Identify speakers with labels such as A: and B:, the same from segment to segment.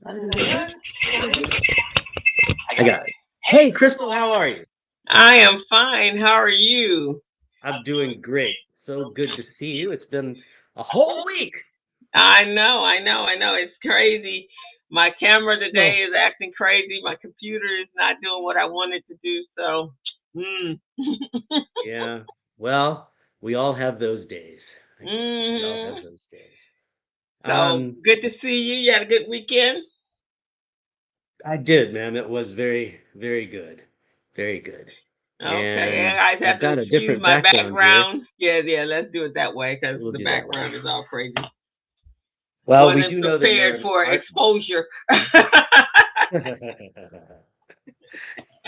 A: I got it. Hey, Crystal, how are you?
B: I am fine. How are you?
A: I'm doing great. So good to see you. It's been a whole week.
B: I know. It's crazy. My camera
A: Oh,
B: today is acting crazy. My computer is not doing what I wanted to do. So, mm.
A: yeah. Well, we all have those days, I guess. We all have
B: hmm
A: those days.
B: So
A: Um,
B: good to see you. You had a good weekend.
A: I did, ma'am. It was very, very good. Very good.
B: Okay,
A: And
B: I
A: I've
B: have to
A: got a
B: excuse
A: different
B: my
A: background here.
B: background. Yeah. Let's do it that way because
A: We'll
B: the
A: do that way.
B: background is all crazy.
A: Well, we
B: Wasn't
A: do know that you're
B: prepared
A: an
B: for
A: art.
B: exposure.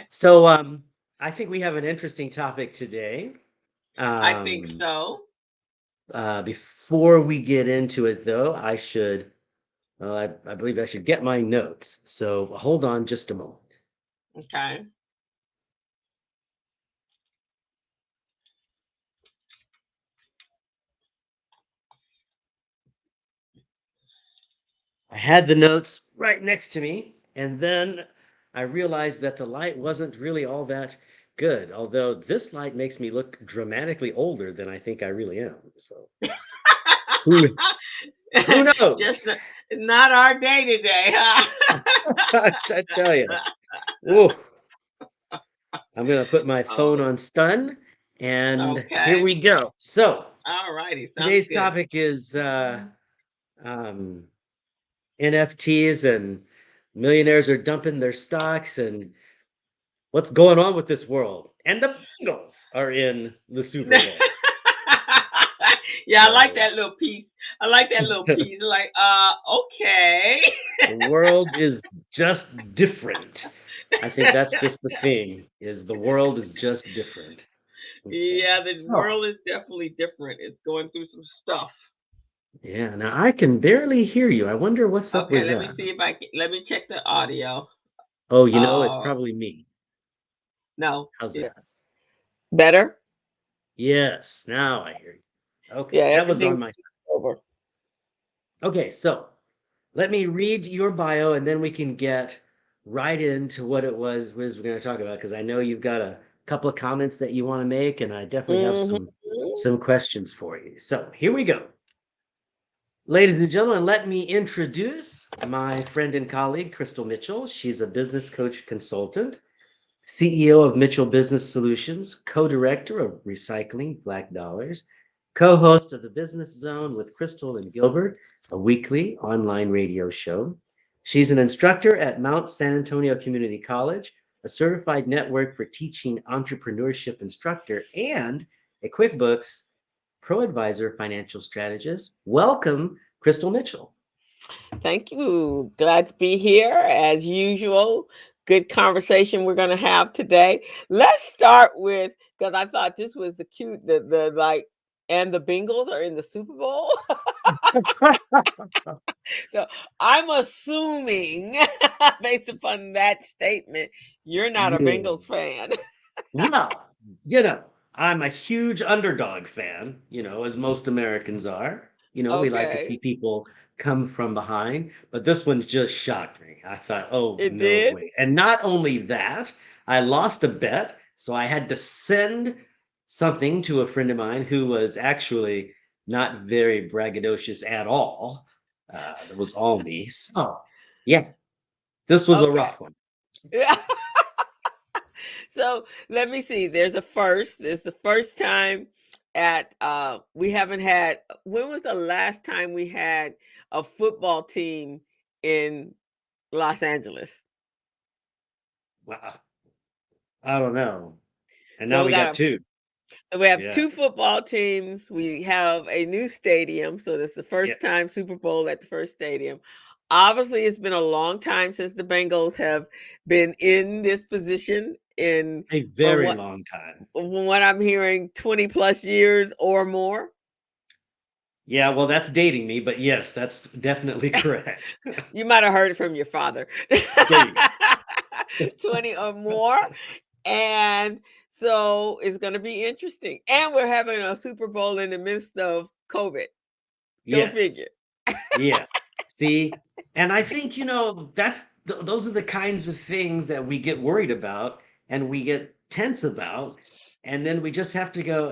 A: So, I think we have an interesting topic today.
B: I think
A: Um,
B: so.
A: Before we get into it, though, I believe I should get my notes. So hold on just a moment.
B: Okay.
A: I had the notes right next to me, and then I realized that the light wasn't really all that good, although this light makes me look dramatically older than I think I really am. So who who
B: Just
A: knows?
B: not our day today, huh?
A: I tell you. Ooh, I'm gonna put my phone
B: Oh,
A: on stun, and here
B: okay.
A: we go. So
B: All righty. Sounds
A: today's
B: good.
A: topic is um, NFTs and millionaires are dumping their stocks and what's going on with this world. And the Bengals are in the Super Bowl.
B: Yeah, I like
A: So
B: that little piece. I like that little
A: the
B: piece. Like, okay.
A: world is just different. I think that's just the thing, is the world is just different. Okay.
B: Yeah, the
A: So
B: world is definitely different. It's going through some stuff.
A: yeah, now I can barely hear you. I wonder what's up
B: Okay,
A: with
B: let me
A: that.
B: see if I can. Let me check the audio.
A: Oh, it's
B: Uh,
A: probably me.
B: no,
A: How's
B: it's
A: that?
B: better.
A: Yes, now I hear you.
B: Yeah,
A: Okay, that was
B: everything's
A: on my.
B: over.
A: Okay, so let me read your bio and then we can get right into what it was we're going to talk about because I know you've got a couple of comments that you want to make and I definitely have
B: hmm
A: some questions for you. So, here we go. Ladies and gentlemen, let me introduce my friend and colleague Crystal Mitchell. She's a business coach consultant, CEO of Mitchell Business Solutions, co-director of Recycling Black Dollars, co-host of the Business Zone with Crystal and Gilbert, a weekly online radio show. She's an instructor at Mount San Antonio Community College, a certified network for teaching entrepreneurship instructor, and a QuickBooks Pro Advisor financial strategist. Welcome, Crystal Mitchell.
B: Thank you. Glad to be here as usual. Good conversation we're going to have today. Let's start with because I thought this was the cute, the like, and the Bengals are in the Super Bowl. So I'm assuming, based upon that statement, you're not a
A: Yeah.
B: Bengals fan.
A: Well, you know, I'm a huge underdog fan, as most Americans are. We like to see
B: Okay.
A: people come from behind, but this one just shocked me. I thought, oh,
B: It
A: no
B: did?
A: way. And not only that, I lost a bet, so I had to send something to a friend of mine who was actually not very braggadocious at all. That was all me. So, yeah, this was a
B: Okay.
A: rough one.
B: Yeah. So let me see. There's a first. It's the first time at we haven't had when was the last time we had a football team in Los Angeles?
A: Wow. I don't know. And
B: So
A: now
B: we
A: we got
B: got
A: two.
B: we have
A: Yeah.
B: two football teams. We have a new stadium. So this is the first
A: Yes.
B: time Super Bowl at the first stadium. Obviously, it's been a long time since the Bengals have been in this position in
A: A
B: from
A: very long time.
B: what I'm hearing, 20 plus years or more.
A: Yeah, well, that's dating me, but yes, that's definitely correct.
B: You might have heard it from your father.
A: There you
B: 20 or more. And so it's going to be interesting. And we're having a Super Bowl in the midst of COVID. Go
A: Yes.
B: figure.
A: Yeah. See, and I think, those are the kinds of things that we get worried about and we get tense about. And then we just have to go,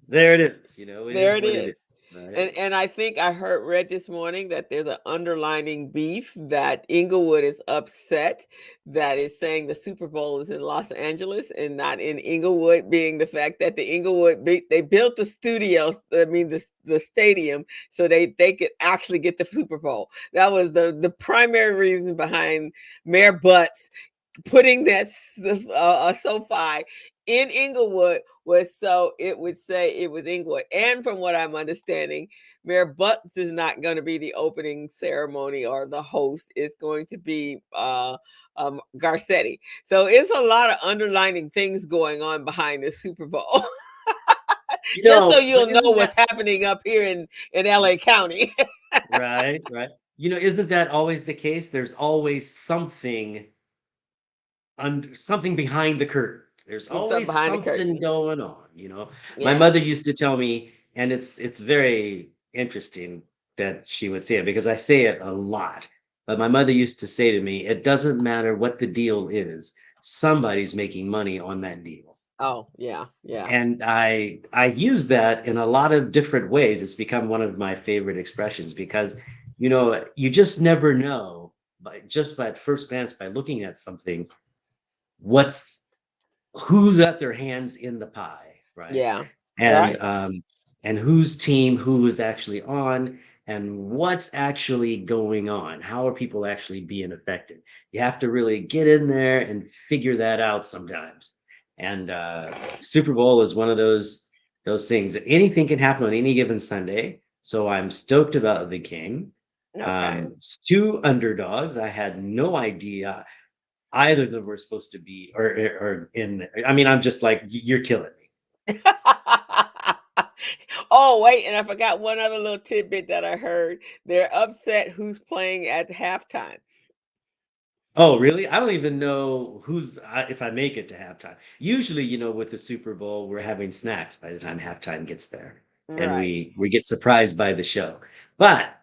A: there it is. It
B: There
A: is
B: it
A: what it
B: is.
A: is, right?
B: And I think I read this morning that there's an underlining beef that Inglewood is upset that is saying the Super Bowl is in Los Angeles and not in Inglewood, being the fact that the they built the studios, I mean the stadium, so they could actually get the Super Bowl. That was the primary reason behind Mayor Butts putting that SoFi in Inglewood, was so it would say it was Inglewood. And from what I'm understanding, Mayor Butts is not going to be the opening ceremony or the host. It's going to be Garcetti. So it's a lot of underlining things going on behind the Super Bowl. Just so
A: But
B: you'll know
A: isn't
B: what's
A: that
B: happening up here in LA County.
A: right? Right. Isn't that always the case? There's always something behind the curtain. There's
B: With something
A: always
B: behind the
A: something
B: curtain.
A: going on. My
B: Yeah.
A: mother used to tell me, and it's very interesting that she would say it because I say it a lot. But my mother used to say to me, "It doesn't matter what the deal is, somebody's making money on that deal."
B: Oh, yeah. Yeah.
A: And I use that in a lot of different ways. It's become one of my favorite expressions because you just never know by at first glance by looking at something what's who's got their hands in the pie, right?
B: Yeah.
A: And
B: Right.
A: and whose team who is actually on and what's actually going on. How are people actually being affected? You have to really get in there and figure that out sometimes. And Super Bowl is one of those things. Anything can happen on any given Sunday. So I'm stoked about the game.
B: Okay.
A: It's two underdogs. I had no idea either of them were supposed to be or in. I mean, I'm just like, you're killing me.
B: Oh, wait, and I forgot one other little tidbit that I heard. They're upset who's playing at halftime.
A: Oh, really? I don't even know if I make it to halftime. Usually, with the Super Bowl, we're having snacks by the time halftime gets there, and
B: Right.
A: we get surprised by the show. But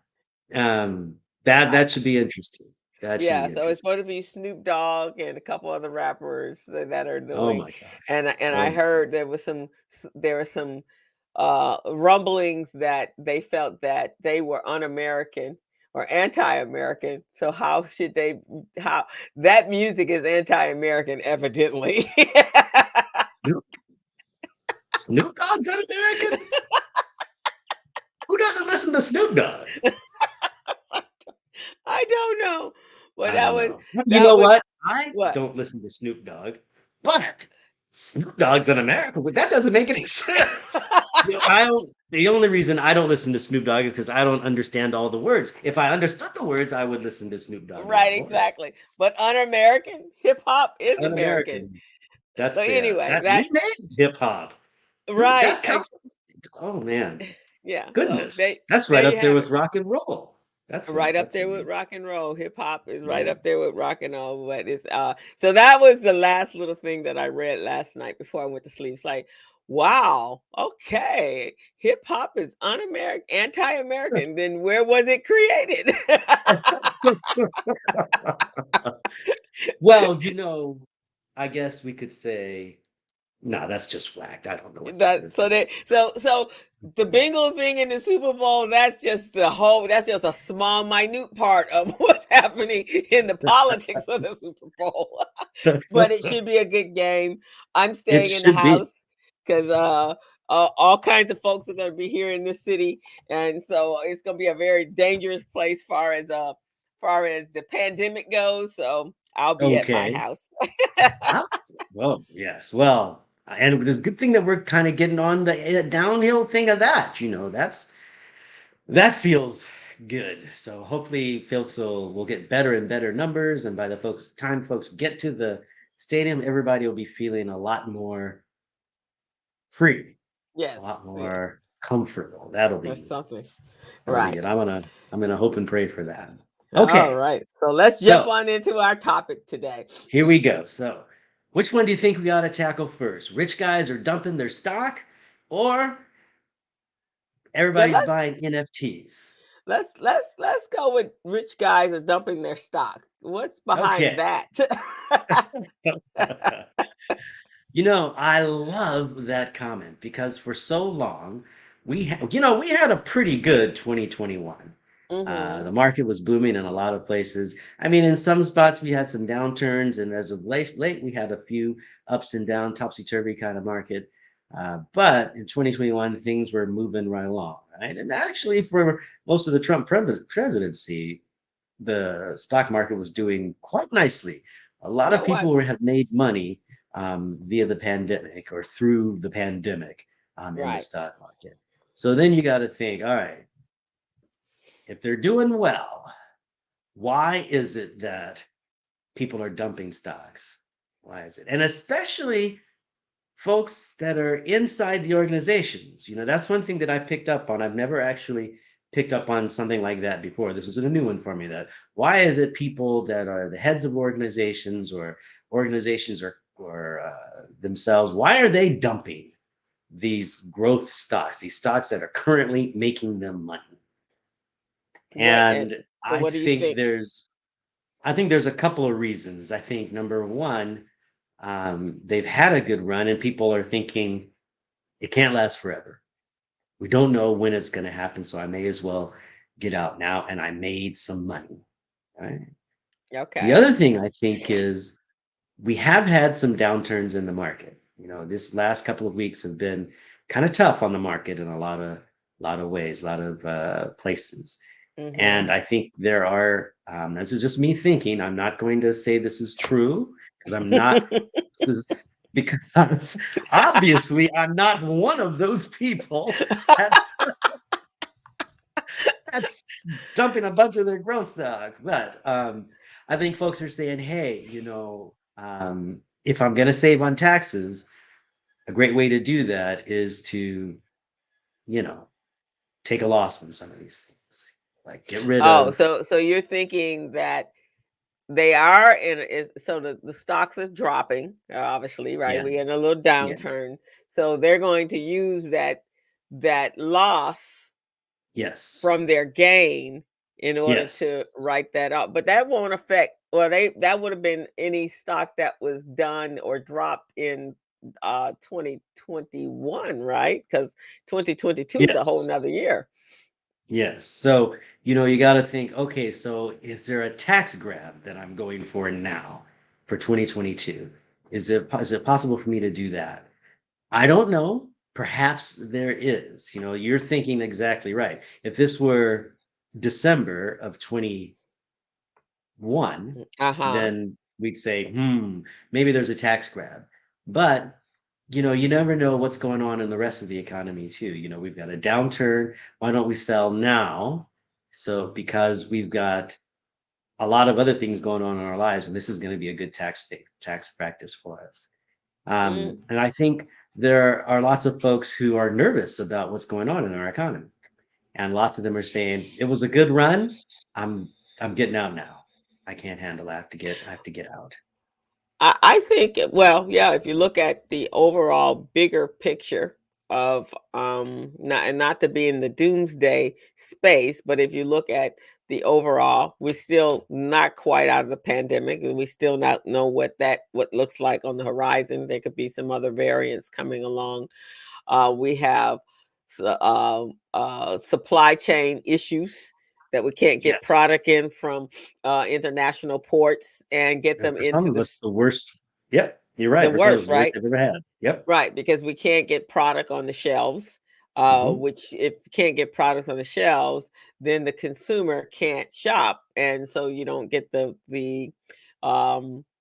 B: I,
A: that should be interesting. That should
B: yeah,
A: be
B: so it's
A: interesting.
B: going to be Snoop Dogg and a couple other rappers that are
A: Oh
B: doing.
A: my gosh.
B: And
A: Oh
B: I
A: my
B: heard
A: gosh.
B: there were some rumblings that they felt that they were un-American or anti-American. So how that music is anti-American evidently.
A: Snoop, Snoop Dogg's an American. Who doesn't listen to Snoop Dogg?
B: I don't know. But
A: I don't know. You
B: that
A: know
B: was
A: what? I
B: what?
A: don't listen to Snoop Dogg, but Snoop Dogg's in America. Well, that doesn't make any sense. I don't. The only reason I don't listen to Snoop Dogg is because I don't understand all the words. If I understood the words, I would listen to Snoop Dogg a
B: Right,
A: lot more.
B: exactly. But un-American hip hop is American.
A: Un-American.
B: So
A: That's
B: anyway,
A: that we made hip hop. Who
B: right,
A: that comes? Oh man,
B: yeah. So
A: goodness, that's right
B: there you
A: up there
B: have
A: with
B: it.
A: rock and roll. That's
B: Right up
A: that's
B: there with
A: amazing.
B: rock and roll. Hip hop is right
A: Yeah.
B: up there with rock and roll. But it's so that was the last little thing that I read last night before I went to sleep. It's like, wow, okay. Hip hop is un-American, anti-American. Then where was it created?
A: Well, I guess we could say, no, that's just whacked. I don't know what that
B: That
A: is.
B: so they so the Bengals being in the Super Bowl, that's just a small minute part of what's happening in the politics of the Super Bowl. But it should be a good game. I'm
A: It
B: staying in the
A: should be.
B: house because all kinds of folks are going to be here in this city, and so it's going to be a very dangerous place far as the pandemic goes. So I'll be at my
A: Okay.
B: house.
A: Well, yes. Well, and it's a good thing that we're kind of getting on the downhill thing of that. That feels good. So hopefully folks will get better and better numbers. And by the time folks get to the stadium, everybody will be feeling a lot more free, a
B: Yes,
A: lot
B: yes,
A: more comfortable. That'll
B: or
A: be
B: something.
A: that'll be
B: Right.
A: good. I'm gonna hope and pray for that.
B: All
A: Okay,
B: right. So let's jump
A: so
B: on into our topic today.
A: here we go. So which one do you think we ought to tackle first? Rich guys are dumping their stock, or
B: Then
A: everybody's
B: let's
A: buying NFTs?
B: Let's go with rich guys are dumping their stock. What's behind
A: Okay.
B: that?
A: I love that comment because for so long we had a pretty good 2021.
B: Mm-hmm.
A: The market was booming in a lot of places. I mean, in some spots we had some downturns, and as of late we had a few ups and down, topsy turvy kind of market. But in 2021, things were moving right along, right? And actually, for most of the Trump presidency, the stock market was doing quite nicely. A lot
B: Yeah,
A: of
B: it
A: people
B: was.
A: have made money via the pandemic or through the pandemic in the
B: Right.
A: stock market. So then you got to think, all right, if they're doing well, why is it that people are dumping stocks? Why is it? And especially folks that are inside the organizations. That's one thing that I picked up on. I've never actually picked up on something like that before. This was a new one for me. That why is it people that are the heads of organizations or organizations or themselves, why are they dumping these growth stocks, these stocks that are currently making them money?
B: What and
A: And
B: so
A: I
B: what do you
A: think
B: think?
A: there's a couple of reasons. I think number one, they've had a good run, and people are thinking it can't last forever. We don't know when it's going to happen, so I may as well get out now, and I made some money. Right. The
B: Okay.
A: other thing I think is we have had some downturns in the market. This last couple of weeks have been kind of tough on the market in a lot of ways, a lot of places.
B: Mm-hmm.
A: And I think there are, this is just me thinking, I'm not going to say this is true because I'm not, this is because obviously I'm not one of those people that's, that's dumping a bunch of their growth stock. But I think folks are saying, hey, if I'm going to save on taxes, a great way to do that is to, you know, take a loss on some of these things, like get rid
B: Oh,
A: of,
B: so you're thinking that they are so the stocks are dropping, obviously, right?
A: yeah,
B: We're in a little
A: yeah,
B: downturn. So they're going to use that loss
A: yes,
B: from their gain in order to
A: yes,
B: write that off. But that won't affect, well, that would have been any stock that was done or dropped in 2021, right? Because 2022 is a whole
A: yes,
B: nother year.
A: yes. So, you got to think, okay, so is there a tax grab that I'm going for now for 2022? Is it possible for me to do that? I don't know. Perhaps there is. You're thinking exactly right. If this were December of 21,
B: Uh-huh.
A: then we'd say, maybe there's a tax grab. But, you never know what's going on in the rest of the economy too. We've got a downturn. Why don't we sell now? So, because we've got a lot of other things going on in our lives, and this is going to be a good tax practice for us.
B: Mm.
A: And I think there are lots of folks who are nervous about what's going on in our economy, and lots of them are saying it was a good run. I'm I'm getting out now. I can't handle. I have to get out.
B: I think, well, yeah, if you look at the overall bigger picture of not to be in the doomsday space, but if you look at the overall, we're still not quite out of the pandemic, and we still not know what looks like on the horizon. There could be some other variants coming along. We have supply chain issues that we can't get
A: Yes,
B: product in from international ports and get
A: and
B: them
A: for some
B: into
A: of us, the worst. Yep, you're right.
B: the
A: For some of us,
B: worst,
A: the worst
B: right?
A: they've ever had. Yep.
B: Right, because we can't get product on the shelves,
A: Hmm.
B: which if you can't get products on the shelves, then the consumer can't shop, and so you don't get the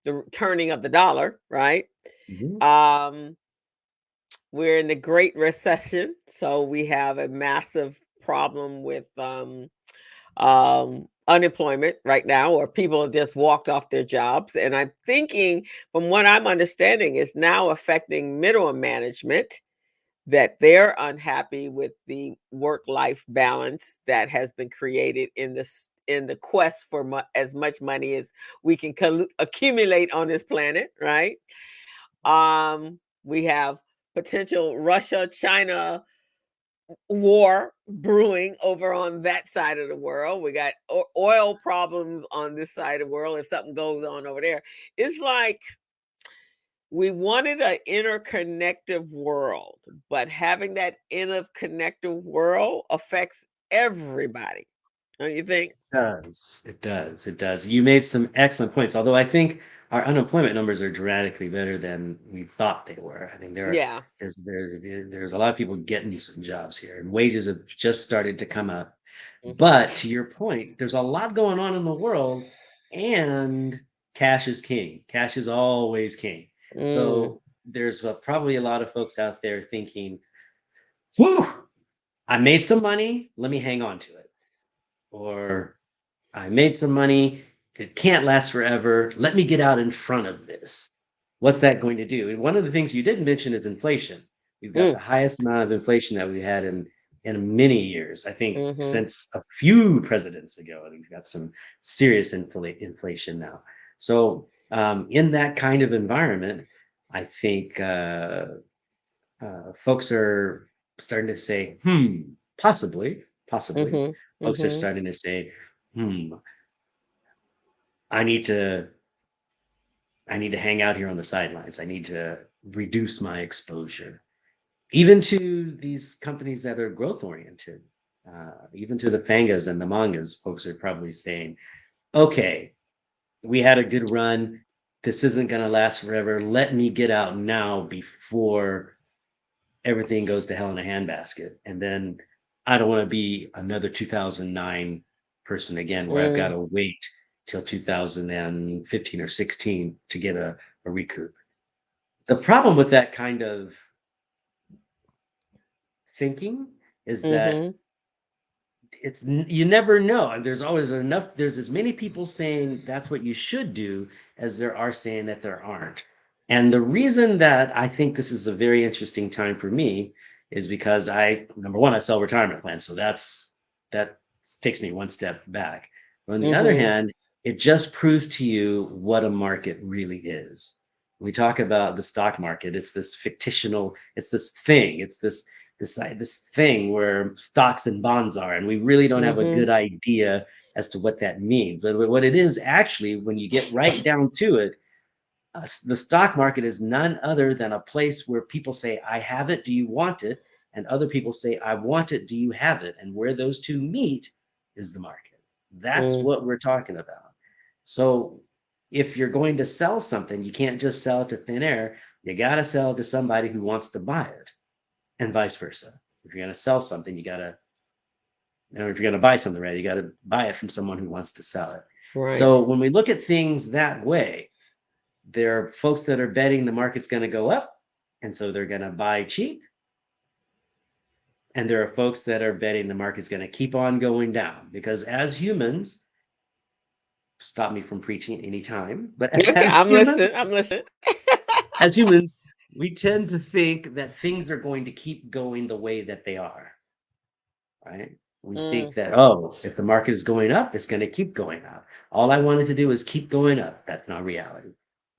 B: returning of the dollar, right?
A: Hmm.
B: Um, we're in the Great Recession, so we have a massive problem with unemployment right now, or people have just walked off their jobs. And I'm thinking, from what I'm understanding, is now affecting middle management, that they're unhappy with the work-life balance that has been created in the quest for as much money as we can accumulate on this planet, right? We have potential Russia China war brewing over on that side of the world. We got oil problems on this side of the world. If something goes on over there, it's like we wanted an interconnected world, but having that interconnected world affects everybody. Don't you think?
A: Does. It does. It does. You made some excellent points. Although I think our unemployment numbers are dramatically better than we thought they were. I think
B: Yeah.
A: there's a lot of people getting some jobs here, and wages have just started to come up.
B: Hmm.
A: But to your point, there's a lot going on in the world, and cash is king. Cash is always king.
B: Mm,
A: So there's probably a lot of folks out there thinking, "Whew, I made some money. Let me hang on to it," or I made some money. It can't last forever. Let me get out in front of this. What's that going to do? And one of the things you didn't mention is inflation. We've got
B: mm,
A: the highest amount of inflation that we had in many years. I think
B: mhm,
A: since a few presidents ago, and we've got some serious inflation now. So in that kind of environment, I think folks are starting to say, possibly,
B: mhm,
A: folks are
B: mhm,
A: starting to say, hmm, I need to I need to hang out here on the sidelines. I need to reduce my exposure, even to these companies that are growth oriented, even to the pangas and the mangas. Folks are probably saying, "Okay, we had a good run. This isn't going to last forever. Let me get out now before everything goes to hell in a handbasket." And then I don't want to be another 2009 person again, where I've got
B: mm,
A: to wait till 2015 or 16 to get a recoup. The problem with that kind of thinking is that
B: mhm,
A: you never know. And there's as many people saying that's what you should do as there are saying that there aren't. And the reason that I think this is a very interesting time for me is because number one, I sell retirement plans. So that takes me one step back. On the other
B: mhm,
A: hand, it just proves to you what a market really is. We talk about the stock market, it's this fictional, it's this thing, it's this thing where stocks and bonds are, and we really don't have a
B: mhm,
A: good idea as to what that means. But what it is actually, when you get right down to it, the stock market is none other than a place where people say, "I have it. Do you want it?" And other people say, "I want it. Do you have it?" And where those two meet is the market. That's
B: mm,
A: what we're talking about. So if you're going to sell something, you can't just sell it to thin air. You got to sell it to somebody who wants to buy it, and vice versa. If you're going to sell something, if you're going to buy something, right, you got to buy it from someone who wants to sell it.
B: right.
A: So when we look at things that way, there are folks that are betting the market's going to go up, and so they're going to buy cheap. And there are folks that are betting the market's going to keep on going down, because as humans, stop me from preaching anytime, but
B: Okay, I'm listening. I'm listening.
A: as humans, we tend to think that things are going to keep going the way that they are. Right? We think
B: Mm,
A: that, oh, if the market is going up, it's going to keep going up. All I wanted to do is keep going up. That's not reality.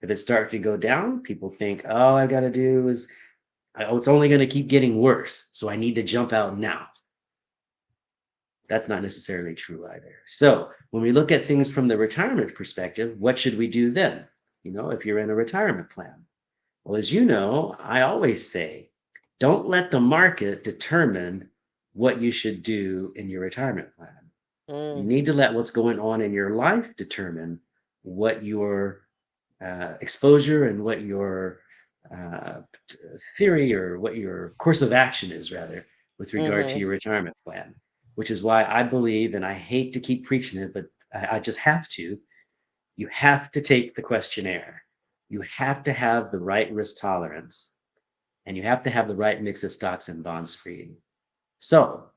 A: If it starts to go down, people think, all I got to do is, oh, it's only going to keep getting worse. So I need to jump out now. That's not necessarily true either. So when we look at things from the retirement perspective, what should we do then? If you're in a retirement plan. Well, as you know, I always say, don't let the market determine what you should do in your retirement plan. You
B: mm,
A: need to let what's going on in your life determine what your exposure and what your uh, theory, or what your course of action is, rather, with regard to
B: mhm,
A: your retirement plan. Which is why I believe, and I hate to keep preaching it, but I just have to, you have to take the questionnaire. You have to have the right risk tolerance, and you have to have the right mix of stocks and bonds for you. So,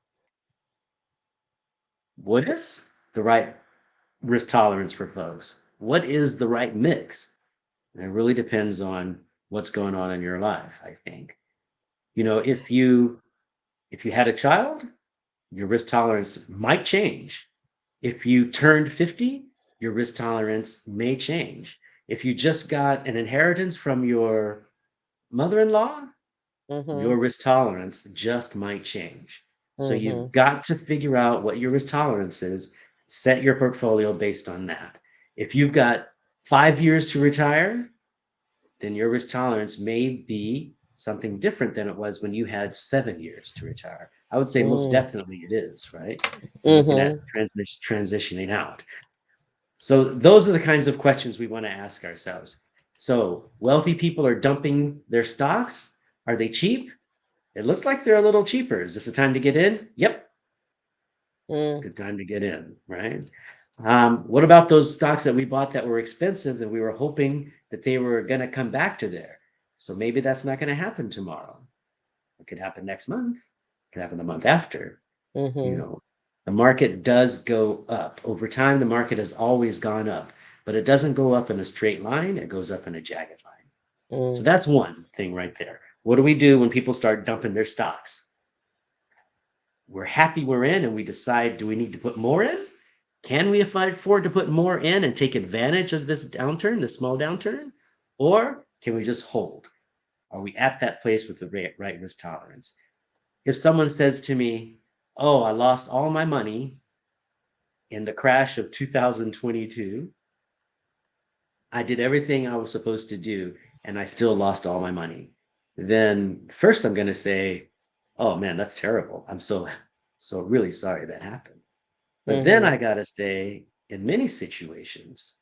A: what is the right risk tolerance for folks? What is the right mix? And it really depends on what's going on in your life, I think. If you had a child, your risk tolerance might change. If you turned 50, your risk tolerance may change. If you just got an inheritance from your mother-in-law, your
B: Mm-hmm.
A: risk tolerance just might change. So
B: Mm-hmm.
A: you've got to figure out what your risk tolerance is, set your portfolio based on that. If you've got 5 years to retire, then your risk tolerance may be something different than it was when you had 7 years to retire. I would say most definitely it is, right? We're looking
B: Mm-hmm.
A: at transitioning out. So those are the kinds of questions we want to ask ourselves. So wealthy people are dumping their stocks. Are they cheap? It looks like they're a little cheaper. Is this a time to get in? Yep, it's a
B: Mm-hmm.
A: good time to get in, right? What about those stocks that we bought that were expensive that we were hoping that they were going to come back to there? So maybe that's not going to happen tomorrow. It could happen next month. It could happen the month after. You
B: Mm-hmm.
A: know, the market does go up. Over time, the market has always gone up, but it doesn't go up in a straight line. It goes up in a jagged line. So
B: Mm-hmm.
A: that's one thing right there. What do we do when people start dumping their stocks? We're happy we're in and we decide, do we need to put more in? Can we afford to put more in and take advantage of this downturn, this small downturn? Or can we just hold? Are we at that place with the right risk tolerance? If someone says to me, oh, I lost all my money in the crash of 2022, I did everything I was supposed to do, and I still lost all my money, then first I'm going to say, oh man, that's terrible. I'm so really sorry that happened. But then
B: Mm-hmm.
A: I got to say, in many situations,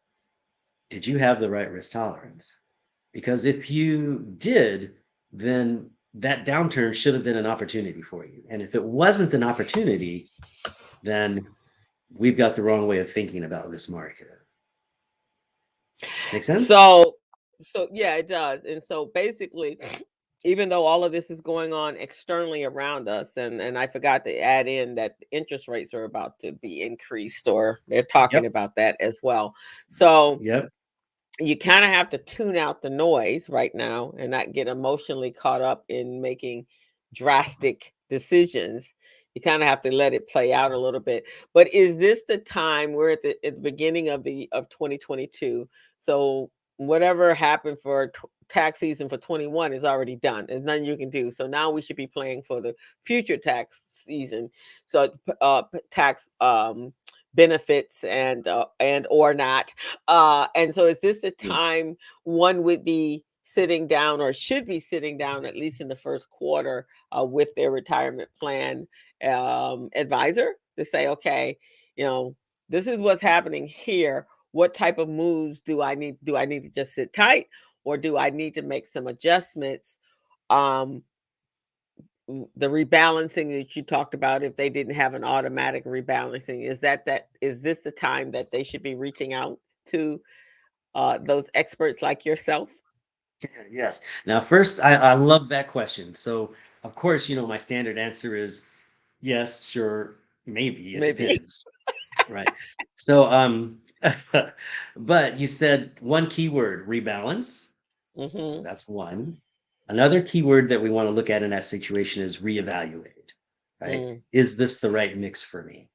A: did you have the right risk tolerance? Because if you did, then that downturn should have been an opportunity for you. And if it wasn't an opportunity, then we've got the wrong way of thinking about this market. Make sense?
B: So, so yeah, it does. And so basically, even though all of this is going on externally around us, and I forgot to add in that the interest rates are about to be increased, or they're talking
A: Yep.
B: about that as well. So
A: Yep.
B: you kind of have to tune out the noise right now and not get emotionally caught up in making drastic decisions. You kind of have to let it play out a little bit. But is this the time, we're at the beginning of the of 2022? So whatever happened for tax season for 21 is already done. There's nothing you can do. So now we should be playing for the future tax season. So tax benefits and or not. And so is this the
A: Yeah.
B: time one would be sitting down, or should be sitting down at least in the first quarter, with their retirement plan advisor to say, okay, you know, this is what's happening here. What type of moves do I need? Do I need to just sit tight, or do I need to make some adjustments? Um, the rebalancing that you talked about, if they didn't have an automatic rebalancing, is this the time that they should be reaching out to those experts like yourself?
A: Yes. Now, first, I love that question. So, of course, my standard answer is yes, sure, maybe, it
B: Maybe.
A: depends. Right. So, but you said one keyword, rebalance.
B: Hmm.
A: That's one. Another keyword that we want to look at in that situation is reevaluate, right?
B: Mm,
A: Is this the right mix for me?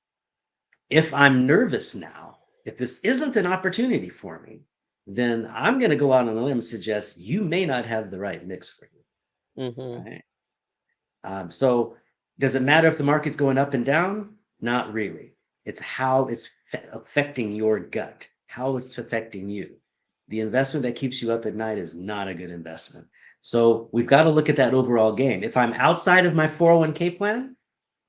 A: If I'm nervous now, if this isn't an opportunity for me, then I'm going to go out on a limb and suggest you may not have the right mix for you,
B: mhm,
A: right? So does it matter if the market's going up and down? Not really. It's how it's affecting your gut, how it's affecting you. The investment that keeps you up at night is not a good investment. So we've got to look at that overall game. If I'm outside of my 401k plan,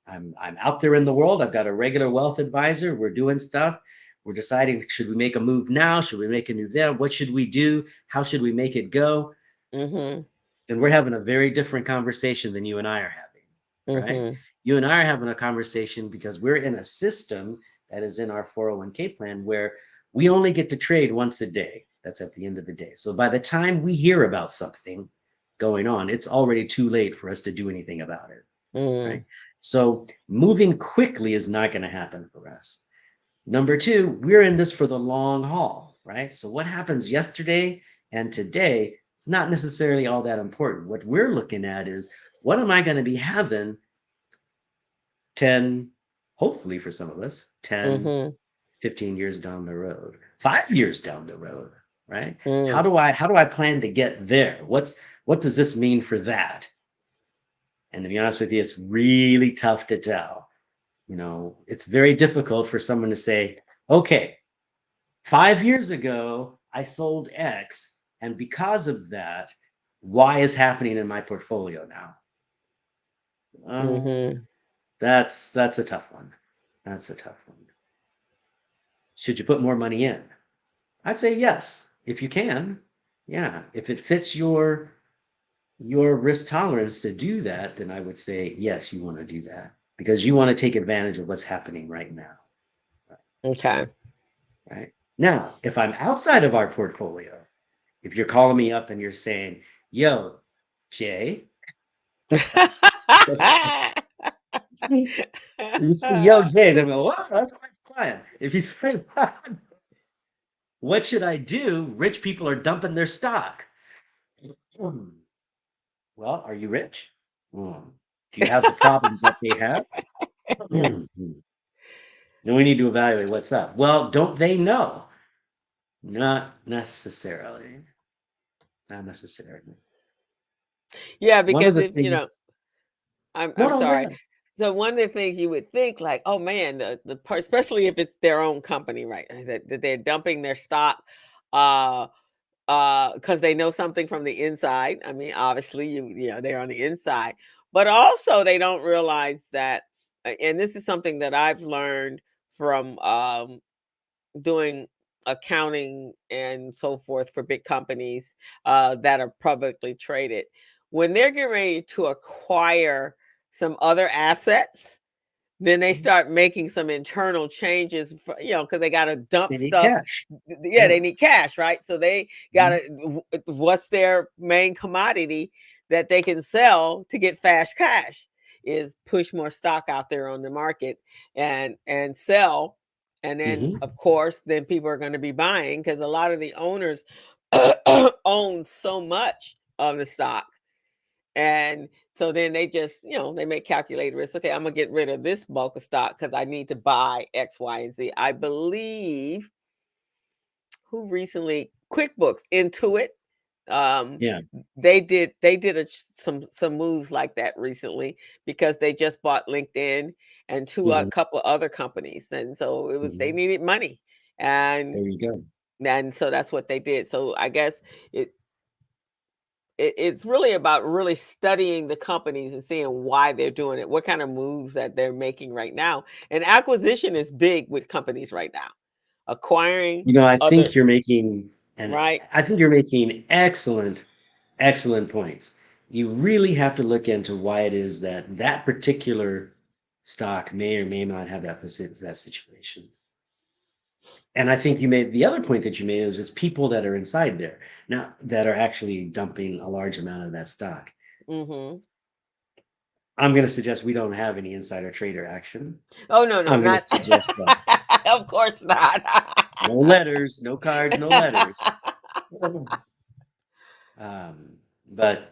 A: I'm out there in the world. I've got a regular wealth advisor. We're doing stuff. We're deciding, should we make a move now? Should we make a move there? What should we do? How should we make it go?
B: mhm,
A: Then we're having a very different conversation than you and I are having, right?
B: mhm,
A: You and I are having a conversation because we're in a system that is in our 401k plan where we only get to trade once a day. That's at the end of the day. So by the time we hear about something going on, it's already too late for us to do anything about it, right?
B: mm,
A: So moving quickly is not going to happen for us. Number two, we're in this for the long haul, right? So what happens yesterday and today is not necessarily all that important. What we're looking at is what am I going to be having 10, hopefully for some of us, 10,
B: mhm,
A: 15 years down the road, 5 years down the road, right? How
B: mm,
A: do I plan to get there? What does this mean for that? And to be honest with you, it's really tough to tell. It's very difficult for someone to say, okay, 5 years ago, I sold X, and because of that, Y is happening in my portfolio now. That's a tough one. That's a tough one. Should you put more money in? I'd say yes, if you can. Yeah, if it fits your risk tolerance to do that, then I would say yes, you want to do that because you want to take advantage of what's happening right now.
B: Okay.
A: Right now, if I'm outside of our portfolio, if you're calling me up and you're saying, "Yo, Jay," you say, "Yo, Jay," then go, "Wow, that's quite quiet." If you say, "What should I do? Rich people are dumping their stock." Well, are you rich? Do you have the problems that they have? Then we need to evaluate what's up. Well, don't they know? Not necessarily. Not necessarily.
B: Yeah,
A: One of
B: because
A: the
B: if
A: things. No,
B: I'm
A: no, go
B: sorry.
A: ahead.
B: So one of the things you would think, like, oh man, especially if it's their own company, right? That they're dumping their stock, uh, because they know something from the inside. I mean, obviously, they're on the inside, but also they don't realize that, and this is something that I've learned from doing accounting and so forth for big companies that are publicly traded. When they're getting ready to acquire some other assets, then they start making some internal changes, because they got to dump
A: They need
B: stuff.
A: cash.
B: Yeah,
A: Yeah.
B: they need cash, right? So they got to, what's their main commodity that they can sell to get fast cash is push more stock out there on the market and sell. And then,
A: Mm-hmm.
B: of course, then people are going to be buying because a lot of the owners own so much of the stock. And so then they just, they make calculated risk. Okay, I'm gonna get rid of this bulk of stock because I need to buy X, Y, and Z. I believe who recently QuickBooks, Intuit, um,
A: Yeah.
B: they did some moves like that recently because they just bought LinkedIn and a
A: Mm-hmm.
B: couple of other companies, and so they
A: Mm-hmm.
B: needed money, and
A: There you go.
B: so that's what they did. So I guess it it's really about really studying the companies and seeing why they're doing it, what kind of moves that they're making right now. And acquisition is big with companies right now. Acquiring
A: I
B: other,
A: think you're making, and
B: right?
A: I think you're making excellent, excellent points. You really have to look into why it is that that particular stock may or may not have that situation. And I think you made the other point that you made is it's people that are inside there now that are actually dumping a large amount of that stock.
B: Mm-hmm.
A: I'm going to suggest we don't have any insider trader action.
B: Oh no, no,
A: I'm going to
B: not
A: suggest that
B: of course not.
A: no letters, no cards, no letters. But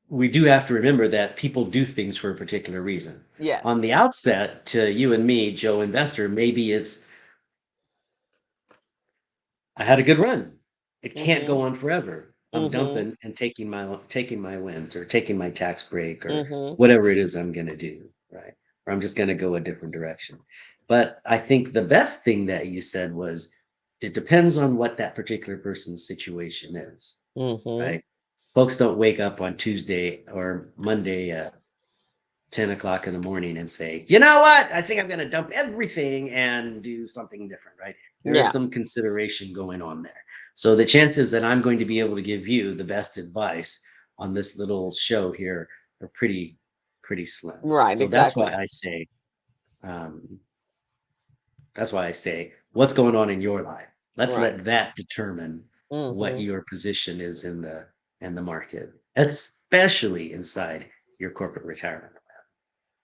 A: we do have to remember that people do things for a particular reason. On the
B: Yes.
A: outset, to you and me, Joe Investor, maybe it's I had a good run. It can't
B: Mm-hmm.
A: go on forever. I'm
B: Mm-hmm.
A: dumping and taking my wins or taking my tax break or
B: Mm-hmm.
A: whatever it is I'm going to do, right? Or I'm just going to go a different direction. But I think the best thing that you said was it depends on what that particular person's situation is,
B: Mm-hmm.
A: right? Folks don't wake up on Tuesday or Monday at 10 o'clock in the morning and say, you know what? I think I'm going to dump everything and do something different, right? There is
B: Yeah.
A: some consideration going on there. So the chances that I'm going to be able to give you the best advice on this little show here are pretty slim.
B: Right.
A: So
B: Exactly.
A: um, that's why I say, what's going on in your life? Let's
B: Right.
A: let that determine what
B: Mm-hmm.
A: your position is in the market, especially inside your corporate retirement.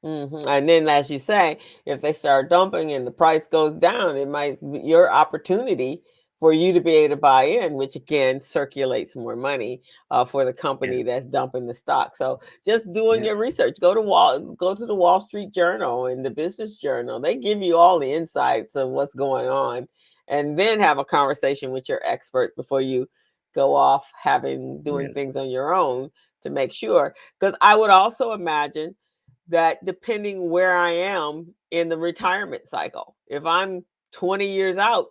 B: Mhm, and then, as you say, if they start dumping and the price goes down, it might be your opportunity for you to be able to buy in, which again circulates more money for the
A: Yeah,
B: company that's dumping the stock. So, just doing
A: yeah,
B: your research. Go to the Wall Street Journal and the Business Journal. They give you all the insights of what's going on, and then have a conversation with your expert before you go off having
A: yeah.
B: doing things on your own to make sure. Because I would also imagine that depending where I am in the retirement cycle, if I'm 20 years out,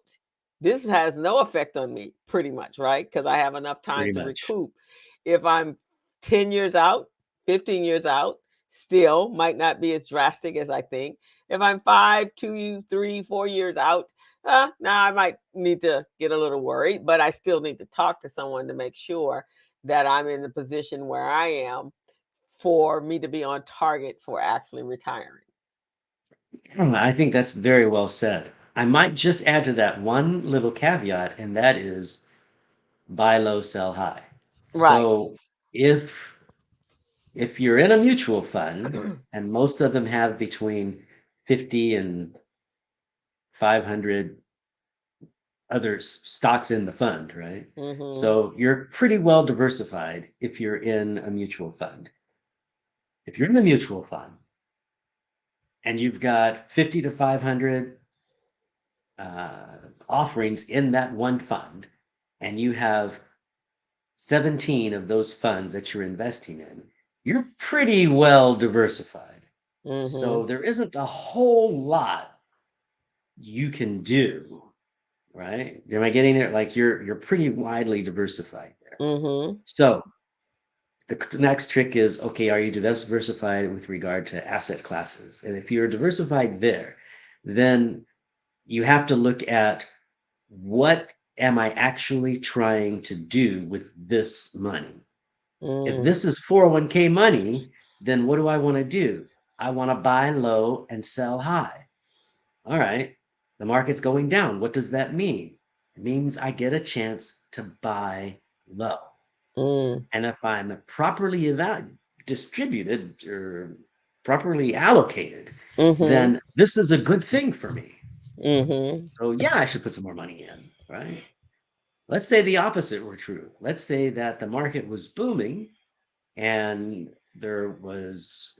B: this has no effect on me pretty much, right? Because I have enough time
A: Pretty
B: to
A: much.
B: recoup. If I'm 10 years out, 15 years out, still might not be as drastic as I think. If I'm 5, 2, 3, 4 years out, now I might need to get a little worried, but I still need to talk to someone to make sure that I'm in the position where I am for me to be on target for actually retiring.
A: I think that's very well said. I might just add to that one little caveat, and that is buy low, sell high.
B: Right.
A: So if if you're in a mutual fund, and most of them have between 50 and 500 other stocks in the fund, right?
B: Mhm.
A: So you're pretty well diversified if you're in a mutual fund. If you're in a mutual fund and you've got 50 to 500 offerings in that one fund, and you have 17 of those funds that you're investing in, you're pretty well diversified. So
B: Mhm.
A: there isn't a whole lot you can do, right? Am I getting it? Like you're pretty widely diversified there.
B: Mhm.
A: So the next trick is, okay, are you diversified with regard to asset classes? And if you're diversified there, then you have to look at what am I actually trying to do with this money? If
B: Mm.
A: this is 401k money, then what do I want to do? I want to buy low and sell high. All right, the market's going down. What does that mean? It means I get a chance to buy low.
B: Mm.
A: And if I'm properly distributed or properly allocated,
B: Mhm.
A: then this is a good thing for me.
B: Mhm.
A: So, yeah, I should put some more money in, right? Let's say the opposite were true. Let's say that the market was booming and there was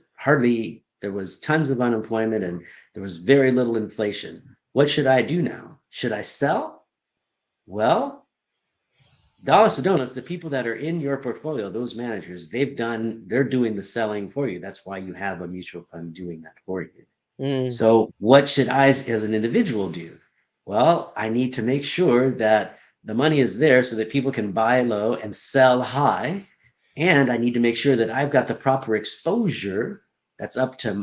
A: tons of unemployment and there was very little inflation. What should I do now? Should I sell? Well, dollars to donuts, the people that are in your portfolio, those managers, they're doing the selling for you. That's why you have a mutual fund doing that for you.
B: Mm.
A: So, what should I, as an individual, do? Well, I need to make sure that the money is there so that people can buy low and sell high. And I need to make sure that I've got the proper exposure that's up to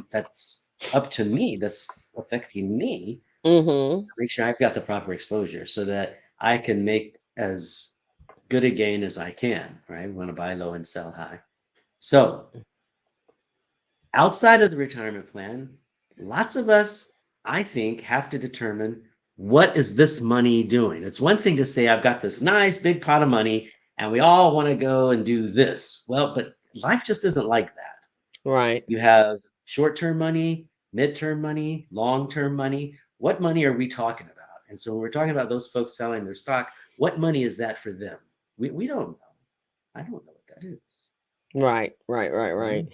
A: me, that's affecting me.
B: Mhm.
A: Make sure I've got the proper exposure so that I can make as good a gain as I can, right? We want to buy low and sell high. So outside of the retirement plan, lots of us, I think, have to determine what is this money doing? It's one thing to say, I've got this nice big pot of money and we all want to go and do this. Well, but life just isn't like that.
B: Right.
A: You have short-term money, mid-term money, long-term money. What money are we talking about? And so when we're talking about those folks selling their stock, what money is that for them? We don't know. I don't know what that is.
B: Right. Right. Right. Right.
A: Mhm.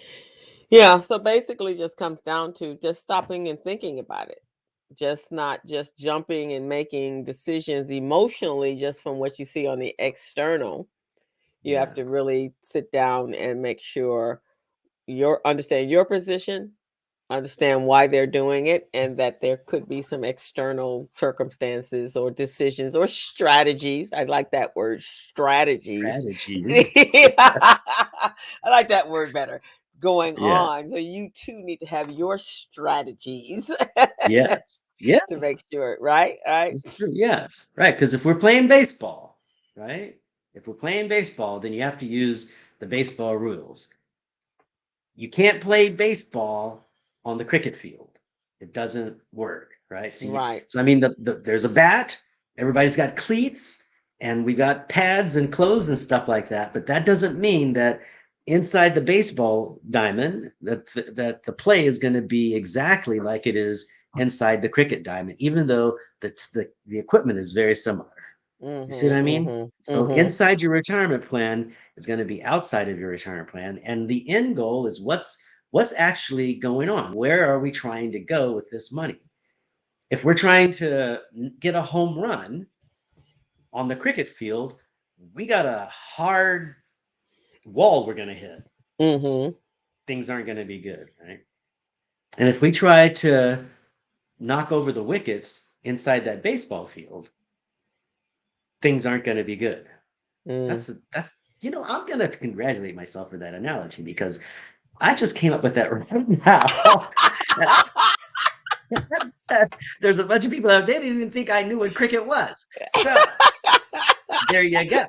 B: Yeah. So basically, just comes down to just stopping and thinking about it. Just not just jumping and making decisions emotionally just from what you see on the external. You have
A: Yeah.
B: to really sit down and make sure your understand your position, understand why they're doing it, and that there could be some external circumstances or decisions or strategies. I like that word, strategies.
A: Strategies.
B: I like that word better. Going
A: Yeah.
B: on. So you too need to have your strategies
A: Yes. Yeah.
B: to make sure, right? Right.
A: It's true. Yes. Right. Because if we're playing baseball, right? If we're playing baseball, then you have to use the baseball rules. You can't play baseball on the cricket field. It doesn't work, right?
B: Right.
A: So I mean, there's a bat. Everybody's got cleats, and we got pads and clothes and stuff like that. But that doesn't mean that inside the baseball diamond that the play is going to be exactly like it is inside the cricket diamond, even though the equipment is very similar. You see what I
B: Mhm.
A: mean?
B: Mhm.
A: So
B: Mhm.
A: inside your retirement plan is going to be outside of your retirement plan, and the end goal is what's actually going on. Where are we trying to go with this money? If we're trying to get a home run on the cricket field, we got a hard wall we're going to hit.
B: Mm-hmm.
A: Things aren't going to be good, right? And if we try to knock over the wickets inside that baseball field, things aren't going to be good.
B: Mm.
A: That's I'm going to congratulate myself for that analogy because I just came up with that right now. There's a bunch of people out there that didn't even think I knew what cricket was. So there you go.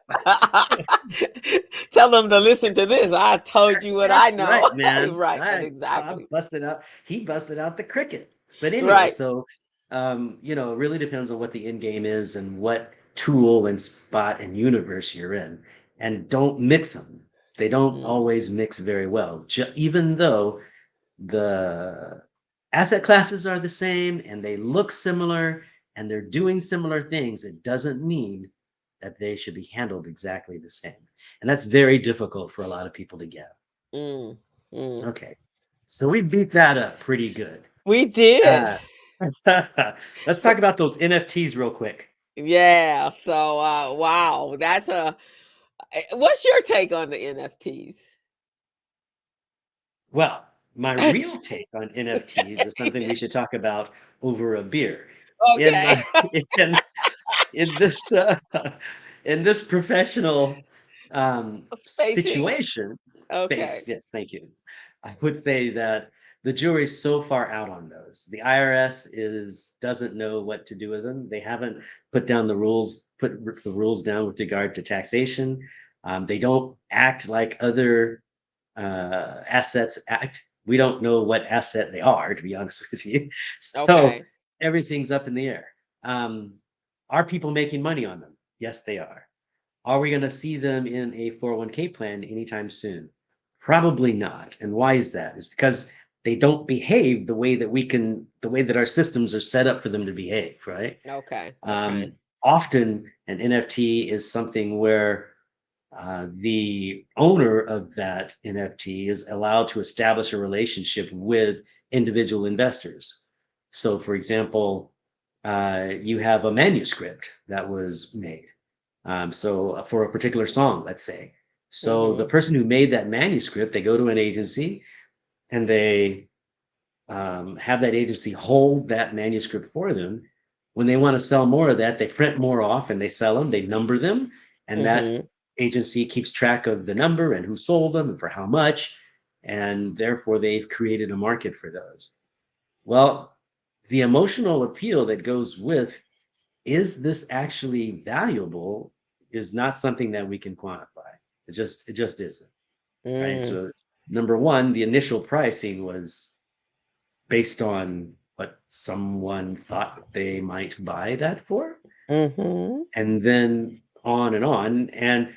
B: Tell them to listen to this. I told you what I
A: That's right,
B: know.
A: man.
B: Right, but
A: Tom
B: exactly.
A: busted out. He busted out the cricket. But anyway,
B: Right.
A: so it really depends on what the end game is and what tool and spot and universe you're in, and don't mix them. They don't
B: Mm,
A: always mix very well. Even though the asset classes are the same and they look similar and they're doing similar things, it doesn't mean that they should be handled exactly the same. And that's very difficult for a lot of people to get.
B: mm, mm.
A: Okay. So we beat that up pretty good.
B: We did.
A: Uh, let's
B: So
A: talk about those NFTs real quick.
B: yeah. So wow, that's what's your take on the NFTs?
A: Well, my real take on NFTs is something we should talk about over a beer. In
B: Okay.
A: my in in this in this professional
B: Spacing.
A: situation
B: Okay.
A: space, yes, thank you. I would say that the jury's so far out on those. The IRS is doesn't know what to do with them. They haven't put the rules down with regard to taxation. They don't act like other assets act. We don't know what asset they are, to be honest with you. So
B: Okay.
A: everything's up in the air. Um, are people making money on them? Yes, they are. Are we going to see them in a 401k plan anytime soon? Probably not. And why is that? It's because they don't behave the way that our systems are set up for them to behave, right?
B: Okay. Okay.
A: Um, Often an NFT is something where the owner of that NFT is allowed to establish a relationship with individual investors. So, for example, you have a manuscript that was made. So, for a particular song, let's say. So, the
B: Mm-hmm.
A: person who made that manuscript, they go to an agency and they have that agency hold that manuscript for them. When they want to sell more of that, they print more off and they sell them, they number them, and that
B: Mm-hmm.
A: agency keeps track of the number and who sold them and for how much. And therefore, they've created a market for those. Well, the emotional appeal that goes with is this actually valuable is not something that we can quantify. It just isn't. Right.
B: Mm.
A: So number one, the initial pricing was based on what someone thought they might buy that for,
B: Mm-hmm.
A: and then on and on. And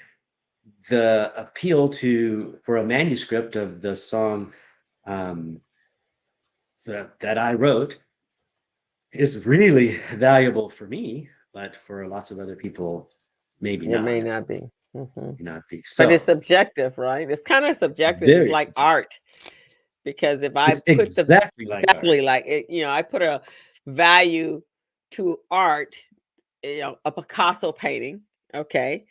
A: the appeal to for a manuscript of the song um, that I wrote is really valuable for me, but for lots of other people, maybe
B: It may
A: not.
B: not be. Mm-hmm.
A: May not be.
B: But it's
A: So
B: subjective, right? It's kind of
A: it's
B: subjective. It's
A: very
B: like
A: subjective.
B: art because if I
A: It's
B: put the
A: exactly like art.
B: exactly like it, I put a value to art, a Picasso painting, okay,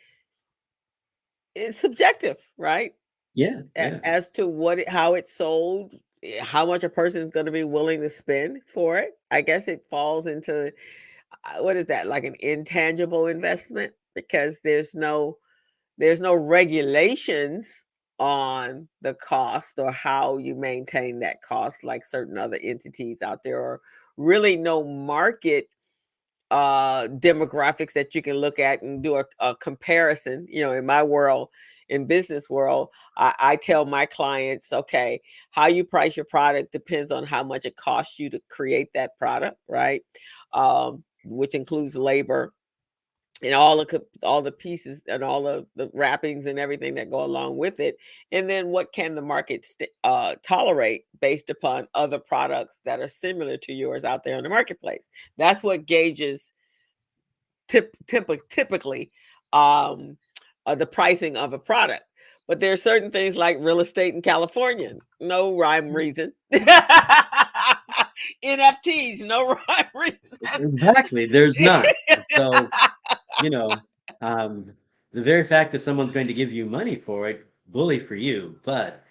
B: it's subjective, right?
A: Yeah, yeah.
B: As to how it's sold, how much a person is going to be willing to spend for it. I guess it falls into what is that, like an intangible investment because there's no regulations on the cost or how you maintain that cost like certain other entities out there, or really no market demographics that you can look at and do a comparison. In my world, in business world, I tell my clients, okay, how you price your product depends on how much it costs you to create that product, right? Which includes labor and all the pieces and all the wrappings and everything that go along with it, and then what can the market tolerate based upon other products that are similar to yours out there in the marketplace. That's what gauges typically um, the pricing of a product. But there are certain things like real estate in California, no rhyme reason. NFTs, no rhyme reason.
A: Exactly. There's not. So, you know, um, the very fact that someone's going to give you money for it bully for you, but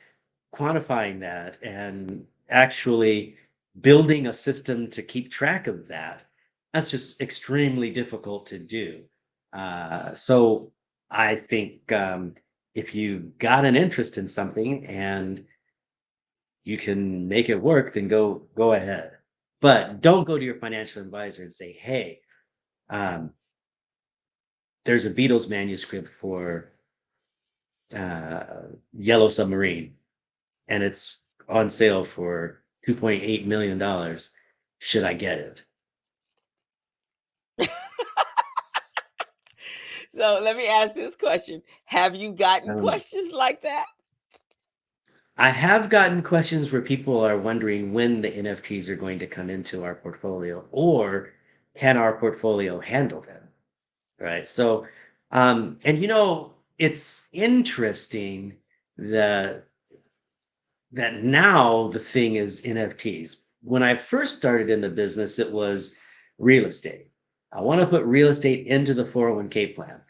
A: quantifying that and actually building a system to keep track of that, that's just extremely difficult to do. So I think if you got an interest in something and you can make it work, then go ahead. But don't go to your financial advisor and say, "Hey, um, there's a Beatles manuscript for Yellow Submarine, and it's on sale for $2.8 million. Should I get it?"
B: So let me ask this question. Have you gotten
A: Um,
B: questions like that?
A: I have gotten questions where people are wondering when the NFTs are going to come into our portfolio, or can our portfolio handle them? Right. So, and it's interesting that now the thing is NFTs. When I first started in the business, it was real estate. I want to put real estate into the 401k plan.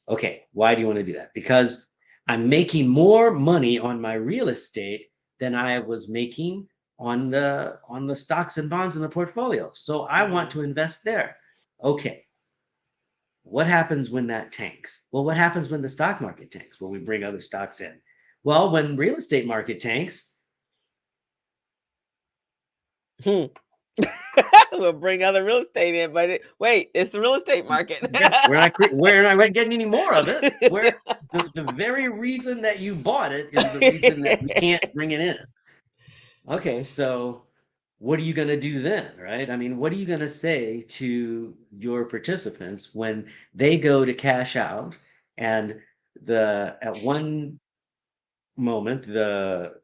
A: Okay, why do you want to do that? Because I'm making more money on my real estate than I was making on the stocks and bonds in the portfolio. So I want
B: Mm-hmm.
A: to invest there. Okay, what happens when that tanks? Well, what happens when the stock market tanks? Well, we bring other stocks in. Well, when real estate market tanks,
B: Hmm. We'll bring other real estate in, but wait, it's the real estate market.
A: yeah, we're not getting any more of it. Where the very reason that you bought it is the reason that we can't bring it in. Okay, so what are you going to do then, right? I mean, what are you going to say to your participants when they go to cash out and the at one moment the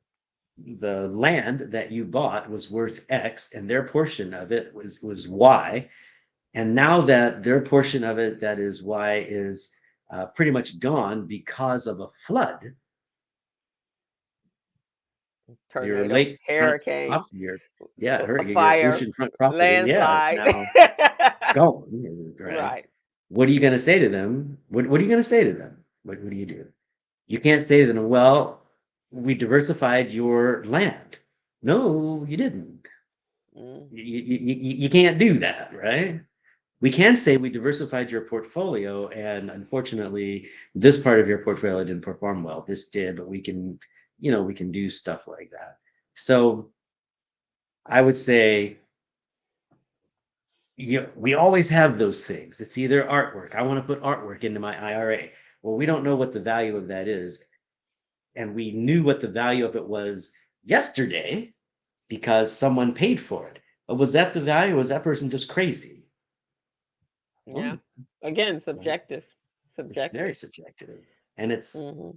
A: land that you bought was worth X and their portion of it was Y. And now that their portion of it, that is Y, is pretty much gone because of a flood, your
B: Tornado,
A: lakefront
B: hurricane,
A: property, your
B: fire,
A: oceanfront property, yeah, is
B: landslide.
A: now gone, right?
B: Right.
A: What are you going to say to them? What are you going to say to them? What do you do? You can't say to them, well, we diversified your land. No, you didn't.
B: Mm,
A: You can't do that, right? We can say we diversified your portfolio, and unfortunately, this part of your portfolio didn't perform well. This did, but we can do stuff like that. So I would say, we always have those things. It's either artwork. I want to put artwork into my IRA. Well, we don't know what the value of that is. And we knew what the value of it was yesterday because someone paid for it. But was that the value? Or was that person just crazy?
B: yeah.
A: Oh,
B: Again,
A: right.
B: subjective.
A: It's very
B: Subjective.
A: subjective. And
B: Hmm.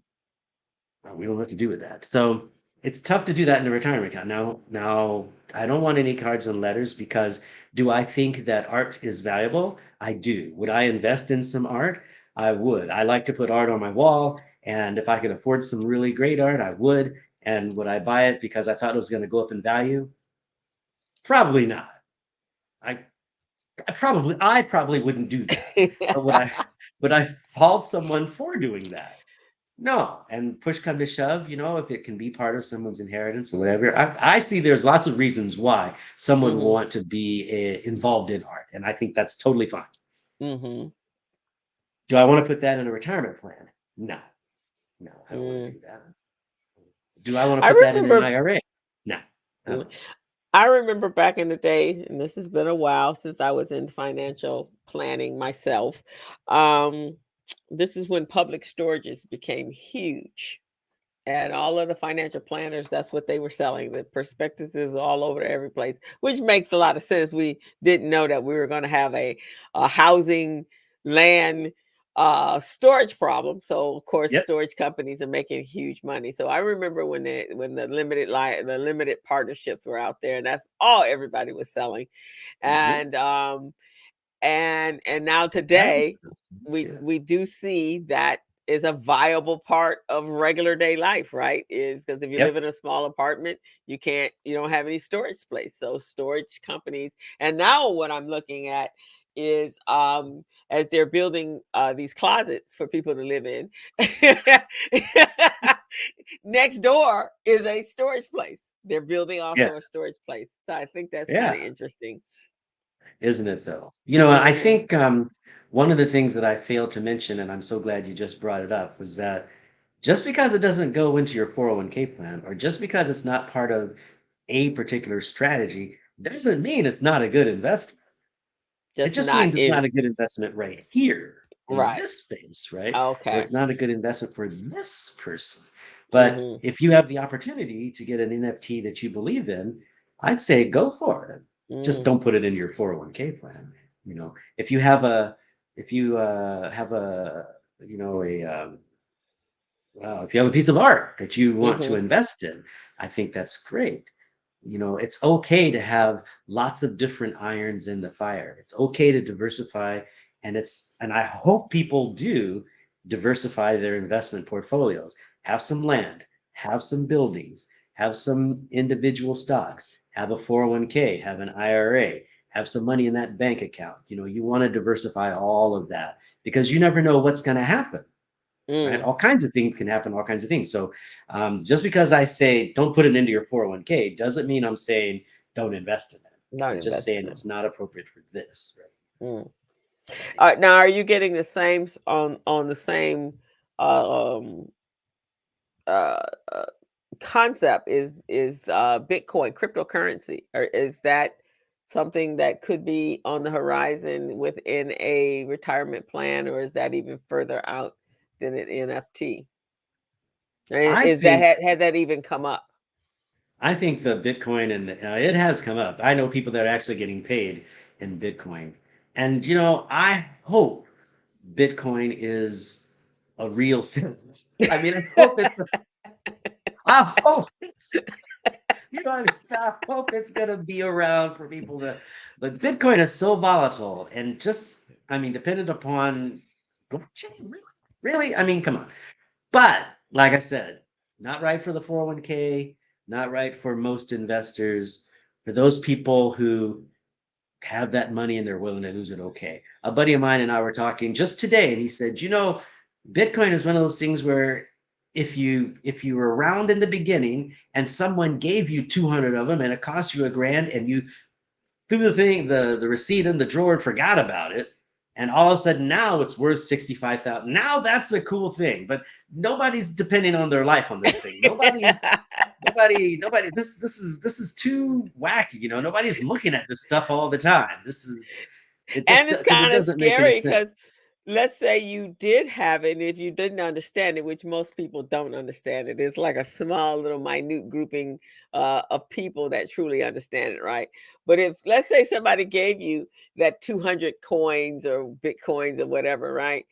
A: we don't have to do with that. So it's tough to do that in a retirement account. Now I don't want any cards and letters because do I think that art is valuable? I do. Would I invest in some art? I would. I like to put art on my wall. And if I could afford some really great art, I would. And would I buy it because I thought it was going to go up in value? Probably not. I I probably wouldn't do that. But would I fault someone for doing that? No. And push come to shove, if it can be part of someone's inheritance or whatever, I see there's lots of reasons why someone will
B: Hmm.
A: want to be involved in art. And I think that's totally fine.
B: Hmm.
A: Do I want to put that in a retirement plan? No, no, I don't want to
B: Mm.
A: do that. Do I want to
B: I
A: put that in an
B: remember.
A: IRA? No, I
B: mm,
A: don't.
B: I remember back in the day, and this has been a while since I was in financial planning myself. Um, this is when public storages became huge. And all of the financial planners, that's what they were selling. The prospectuses all over every place, which makes a lot of sense. We didn't know that we were going to have a housing land storage problem. So of course,
A: Yep.
B: storage companies are making huge money. So I remember when the limited partnerships were out there, and that's all everybody was selling.
A: Hmm.
B: And and now
A: That
B: today
A: makes sense,
B: we
A: yeah.
B: we do see that is a viable part of regular day life, right? Is because if you live
A: Yep.
B: in a small apartment, you don't have any storage space. So storage companies, and now what I'm looking at is as they're building these closets for people to live in. Next door is a storage place. They're building
A: Yeah.
B: also a storage place. So I think that's kind of
A: Yeah.
B: interesting.
A: Isn't it though? I
B: Hmm.
A: think one of the things that I failed to mention, and I'm so glad you just brought it up, was that just because it doesn't go into your 401k plan, or just because it's not part of a particular strategy, doesn't mean it's not a good investment. It
B: Just
A: just
B: not
A: means it's
B: in
A: not a good investment right here in
B: right.
A: this space, right? Or
B: Okay.
A: it's not a good investment for this person. But
B: Hmm.
A: if you have the opportunity to get an NFT that you believe in, I'd say go for it. Just
B: Mm,
A: don't put it in your 401k plan. If you have a, a wow, if you have a piece of art that you want to
B: hmm.
A: invest in, I think that's great. It's okay to have lots of different irons in the fire. It's okay to diversify, and I hope people do diversify their investment portfolios. Have some land, have some buildings, have some individual stocks, have a 401k, have an IRA, have some money in that bank account. You want to diversify all of that because you never know what's going to happen, right?
B: Mm.
A: All kinds of things can happen, all kinds of things. So just because I say don't put it into your 401k doesn't mean I'm saying don't invest in it.
B: Not
A: I'm just saying
B: investment.
A: it's not appropriate for this, right?
B: Mm.
A: If that makes sense.
B: Now, are you getting the same on the same um uh, uh concept? Is Bitcoin cryptocurrency, or is that something that could be on the horizon within a retirement plan, or is that even further out than an NFT?
A: I
B: Is that
A: think
B: had that even come up?
A: I think the Bitcoin and it has come up. I know people that are actually getting paid in Bitcoin, and I hope Bitcoin is a real thing. I mean, I hope it's I mean, I hope it's gonna be around for people to. But Bitcoin is so volatile and just, I mean, dependent upon blockchain. Really, really. I mean, come on. But like I said, not right for the 401k. Not right for most investors. For those people who have that money and they're willing to lose it, okay. A buddy of mine and I were talking just today, and he said, Bitcoin is one of those things where if you were around in the beginning and someone gave you 200 of them and it cost you a grand and you threw the receipt in the drawer and forgot about it, and all of a sudden now it's worth 65,000. Now that's the cool thing, but nobody's depending on their life on this thing. Nobody. This is too wacky. Nobody's looking at this stuff all the time. This is it
B: And
A: just
B: it's
A: because it
B: kind of
A: doesn't make any
B: scary
A: sense.
B: because let's say you did have it, and if you didn't understand it, which most people don't understand it, it's like a small little minute grouping of people that truly understand it, right? But if let's say somebody gave you that 200 coins or bitcoins or whatever, right?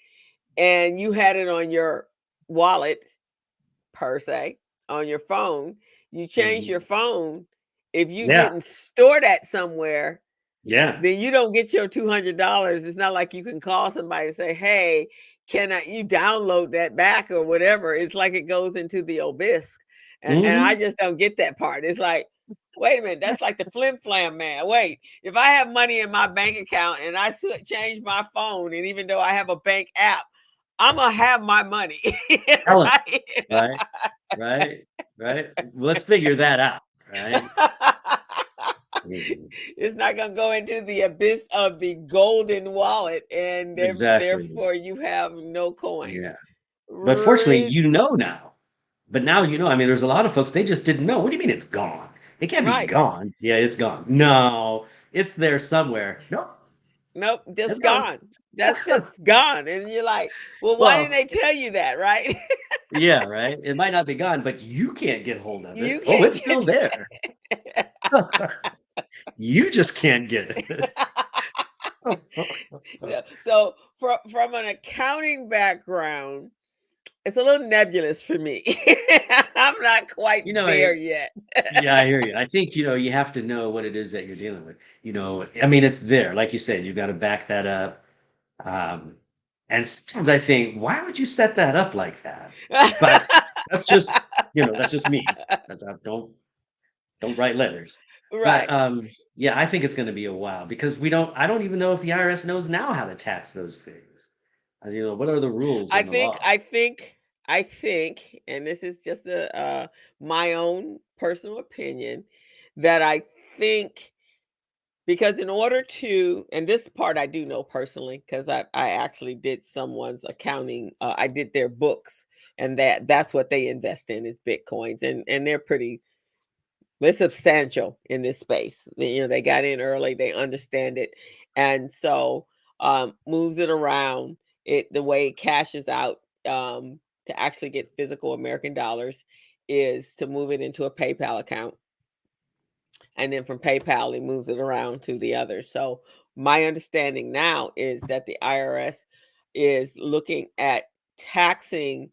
B: And you had it on your wallet per se, on your phone, you change your
A: Mhm.
B: phone. If you
A: Yeah,
B: didn't store that somewhere,
A: yeah.
B: then you don't get your $200. It's not like you can call somebody and say, "Hey, can you download that back or whatever?" It's like it goes into the abyss, and I
A: Hmm.
B: just don't get that part. It's like, wait a minute, that's like the flim flam man. Wait, if I have money in my bank account and I change my phone, and even though I have a bank app, I'm gonna have my money,
A: Ellen,
B: right?
A: right, right, right. Let's figure that out, right? Mhm.
B: It's not going to go into the abyss of the golden wallet, and
A: Exactly.
B: therefore you have no coins.
A: Yeah. But fortunately,
B: Really?
A: you know now. But now I mean, there's a lot of folks, they just didn't know. What do you mean it's gone? It can't be
B: Right.
A: gone. Yeah, it's gone. No, it's there somewhere. Nope,
B: Nope,
A: it's
B: just
A: gone.
B: gone. That's just gone. And you're like, well, why didn't
A: Well,
B: they tell you that, right?
A: yeah, right. It might not be gone, but you can't get hold of it.
B: You
A: Oh,
B: can't
A: it's still
B: get
A: there. You just can't get it.
B: so from an accounting background, it's a little nebulous for me. I'm not quite
A: You know,
B: there yet.
A: yeah, I hear you. I think, you have to know what it is that you're dealing with. I mean, it's there. Like you said, you've got to back that up. Um, and sometimes I think, why would you set that up like that? But that's just me. Don't write letters. But
B: Right.
A: yeah, I think it's going to be a while because I don't even know if the IRS knows now how to tax those things. What are the rules
B: I
A: and the
B: think
A: laws?
B: I think I think, and this is just my own personal opinion, that I think because in order to, and this part I do know personally because I actually did someone's accounting. I did their books, and that's what they invest in is bitcoins, and they're pretty it's substantial in this space. They got in early, they understand it, and so moves it around. It the way it cashes out to actually get physical American dollars is to move it into a PayPal account, and then from PayPal it moves it around to the others. So my understanding now is that the IRS is looking at taxing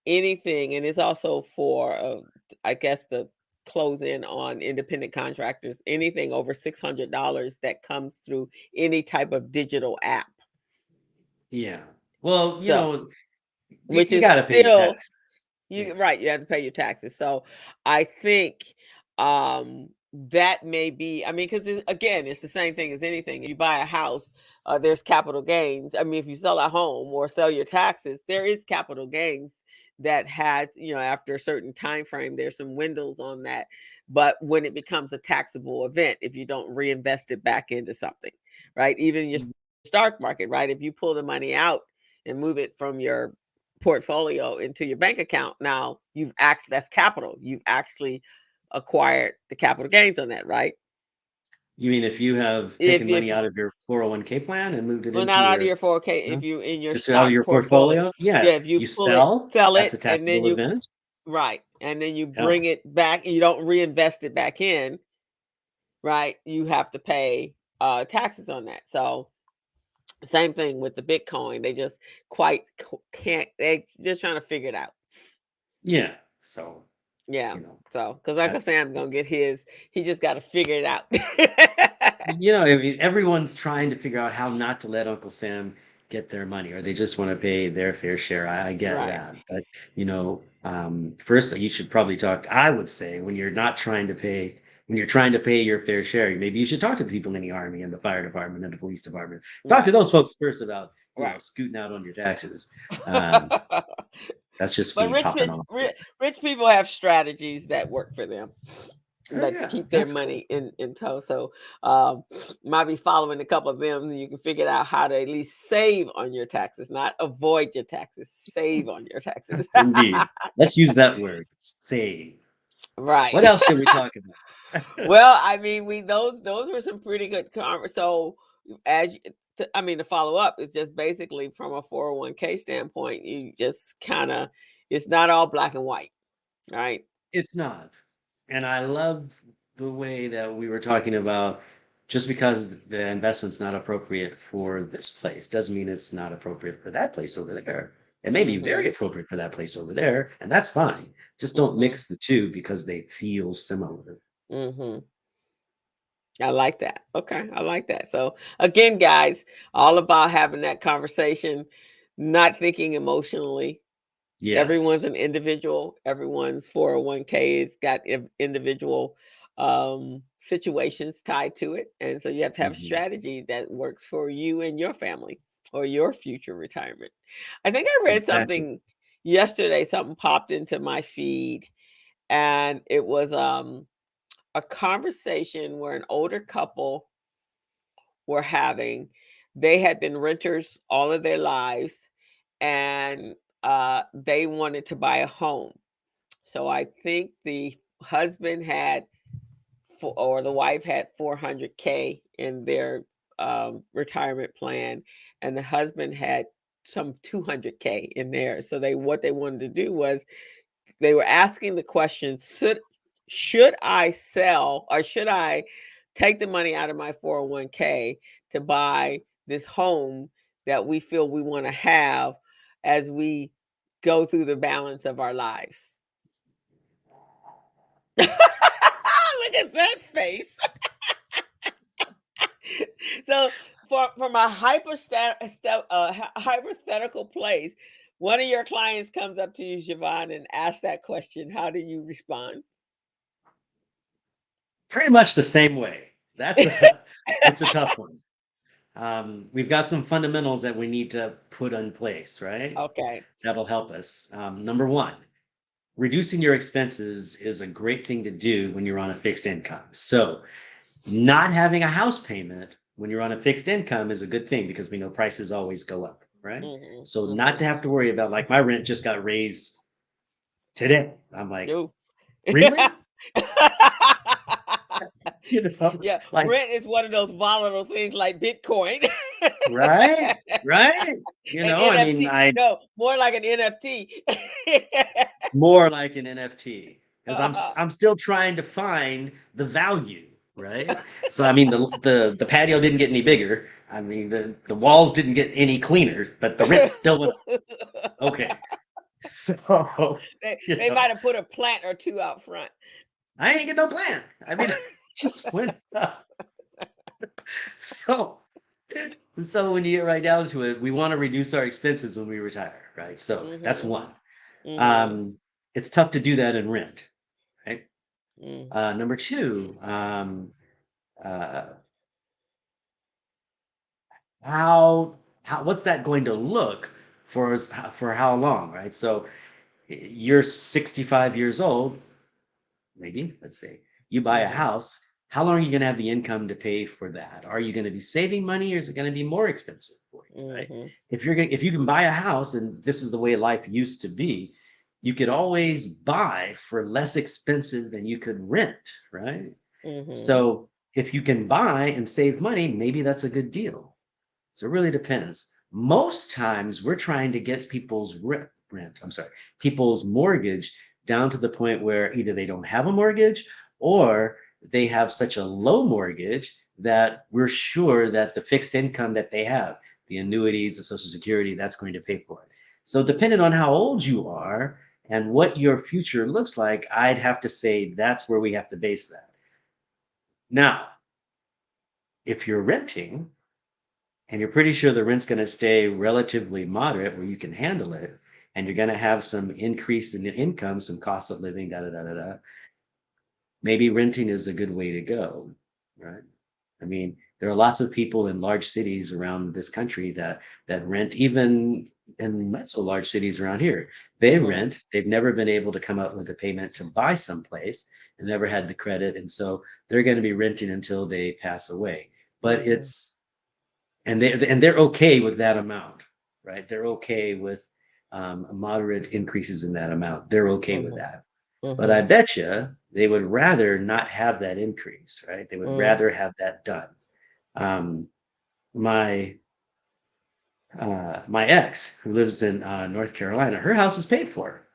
B: anything, and it's also for I guess the close in on independent contractors, anything over $600 that comes through any type of digital app.
A: Yeah. Well,
B: So, which
A: you
B: is
A: got to pay your
B: still
A: taxes. Yeah.
B: you right, you have to pay your taxes. So I think that may be, I mean, because again, it's the same thing as anything. If you buy a house, there's capital gains. I mean, if you sell a home or sell your taxes, there is capital gains that has, after a certain time frame, there's some windows on that. But when it becomes a taxable event, if you don't reinvest it back into something, right? Even your stock market, right? If you pull the money out and move it from your portfolio into your bank account, now that's capital. You've actually acquired the capital gains on that, right?
A: You mean if you have taken
B: If
A: money out of your 401k plan and moved it
B: Well,
A: into
B: not out of
A: your,
B: your 4K,
A: huh?
B: if you in your
A: Just out of
B: stock
A: your
B: portfolio.
A: portfolio? Yeah.
B: Yeah, if you
A: You
B: pull it,
A: sell,
B: sell
A: that's
B: it,
A: a
B: and then
A: taxable event.
B: right, and then you
A: Yeah.
B: bring it back, and you don't reinvest it back in, right? You have to pay taxes on that. So same thing with the Bitcoin. They just can't. They just trying to figure it out.
A: Yeah. So,
B: Yeah.
A: you know,
B: So, because like I say,
A: that's,
B: I'm gonna get his. He just got to figure it out.
A: I mean, everyone's trying to figure out how not to let Uncle Sam get their money, or they just want to pay their fair share. I get
B: Right.
A: that. But, first, you should probably talk, I would say, when you're trying to pay your fair share, maybe you should talk to the people in the army and the fire department and the police department. Talk to
B: Right.
A: those folks first about,
B: Right.
A: scooting out on your taxes. Um, that's just
B: But
A: me popping off.
B: rich people have strategies that work for them
A: Oh,
B: that
A: yeah,
B: keep their
A: that's cool.
B: money in tow. So um, might be following a couple of them. You can figure out how to at least save on your taxes, not avoid your taxes. Save on your taxes.
A: Indeed. Let's use that word. Save.
B: Right.
A: What else should we talk about?
B: Well, I mean, we those were some pretty good conver So as I mean, to follow up, it's just basically from a 401k standpoint, you just kind of it's not all black and white, right?
A: It's not. And I love the way that we were talking about just because the investment's not appropriate for this place doesn't mean it's not appropriate for that place over there. It may be
B: Mhm.
A: very appropriate for that place over there, and that's fine. Just don't
B: Mhm.
A: mix the two because they feel similar.
B: Mhm. I like that. Okay, I like that. So again, guys, all about having that conversation, not thinking emotionally. Everyone's an
A: Yes.
B: individual. Everyone's 401k has got individual situations tied to it. And so you have to have a
A: Mhm.
B: strategy that works for you and your family or your future retirement. I think I read
A: Exactly.
B: something yesterday, something popped into my feed, and it was a conversation where an older couple were having. They had been renters all of their lives, and they wanted to buy a home. So I think the husband had, or the wife had 400K in their retirement plan, and the husband had some 200K in there. So what they wanted to do was they were asking the question, should I sell, or should I take the money out of my 401k to buy this home that we feel we want to have as we go through the balance of our lives? Look at that face. So, from a hypothetical place, one of your clients comes up to you, Siobhan, and asks that question. How do you respond?
A: Pretty much the same way. That's a it's a tough one. we've got some fundamentals that we need to put in place, right?
B: Okay.
A: That'll help us. Number one, reducing your expenses is a great thing to do when you're on a fixed income. So, not having a house payment when you're on a fixed income is a good thing because we know prices always go up, right?
B: Mhm.
A: So, not
B: Mhm.
A: to have to worry about, like, my rent just got raised today. I'm like,
B: No.
A: really? You know,
B: Yeah,
A: like,
B: rent is one of those volatile things like Bitcoin.
A: right, right. You
B: An
A: know, I mean,
B: NFT.
A: I
B: No, more like an NFT.
A: more like an NFT because
B: Uh-huh.
A: I'm still trying to find the value, right? So I mean, the patio didn't get any bigger. I mean, the walls didn't get any cleaner, but the rent still went up. Okay, so you
B: They
A: know,
B: might have put a plant or two out front.
A: I ain't get no plan. I mean, just went up. So so when you get right down to it, we want to reduce our expenses when we retire, right? So that's
B: Mhm.
A: one.
B: Mhm.
A: Um, it's tough to do that in rent, right?
B: Mm.
A: Number two, uh, how what's that going to look for us for how long, right? So you're 65 years old, maybe, let's say, you buy a
B: Mhm.
A: house. How long are you going to have the income to pay for that? Are you going to be saving money or is it going to be more expensive for you, right?
B: Mhm.
A: If you can buy a house and this is the way life used to be, you could always buy for less expensive than you could rent, right?
B: Mhm.
A: So if you can buy and save money, maybe that's a good deal. So it really depends. Most times we're trying to get people's I'm sorry, people's mortgage down to the point where either they don't have a mortgage or they have such a low mortgage that we're sure that the fixed income that they have, the annuities, the Social Security, that's going to pay for it. So depending on how old you are and what your future looks like, I'd have to say that's where we have to base that. Now, if you're renting, and you're pretty sure the rent's going to stay relatively moderate where you can handle it, and you're going to have some increase in income, some cost of living, da da da da da, maybe renting is a good way to go, right? I mean, there are lots of people in large cities around this country that rent, even in not so large cities around here. They
B: Mhm.
A: rent. They've never been able to come up with a payment to buy someplace and never had the credit, and so they're going to be renting until they pass away. But
B: Mhm.
A: it's and they're okay with that amount, right? They're okay with moderate increases in that amount. They're okay with
B: Mhm.
A: that. But I
B: Mhm.
A: bet you they would rather not have that increase, right? They would
B: Mm.
A: rather have that done. Um, my my ex, who lives in North Carolina, her house is paid for,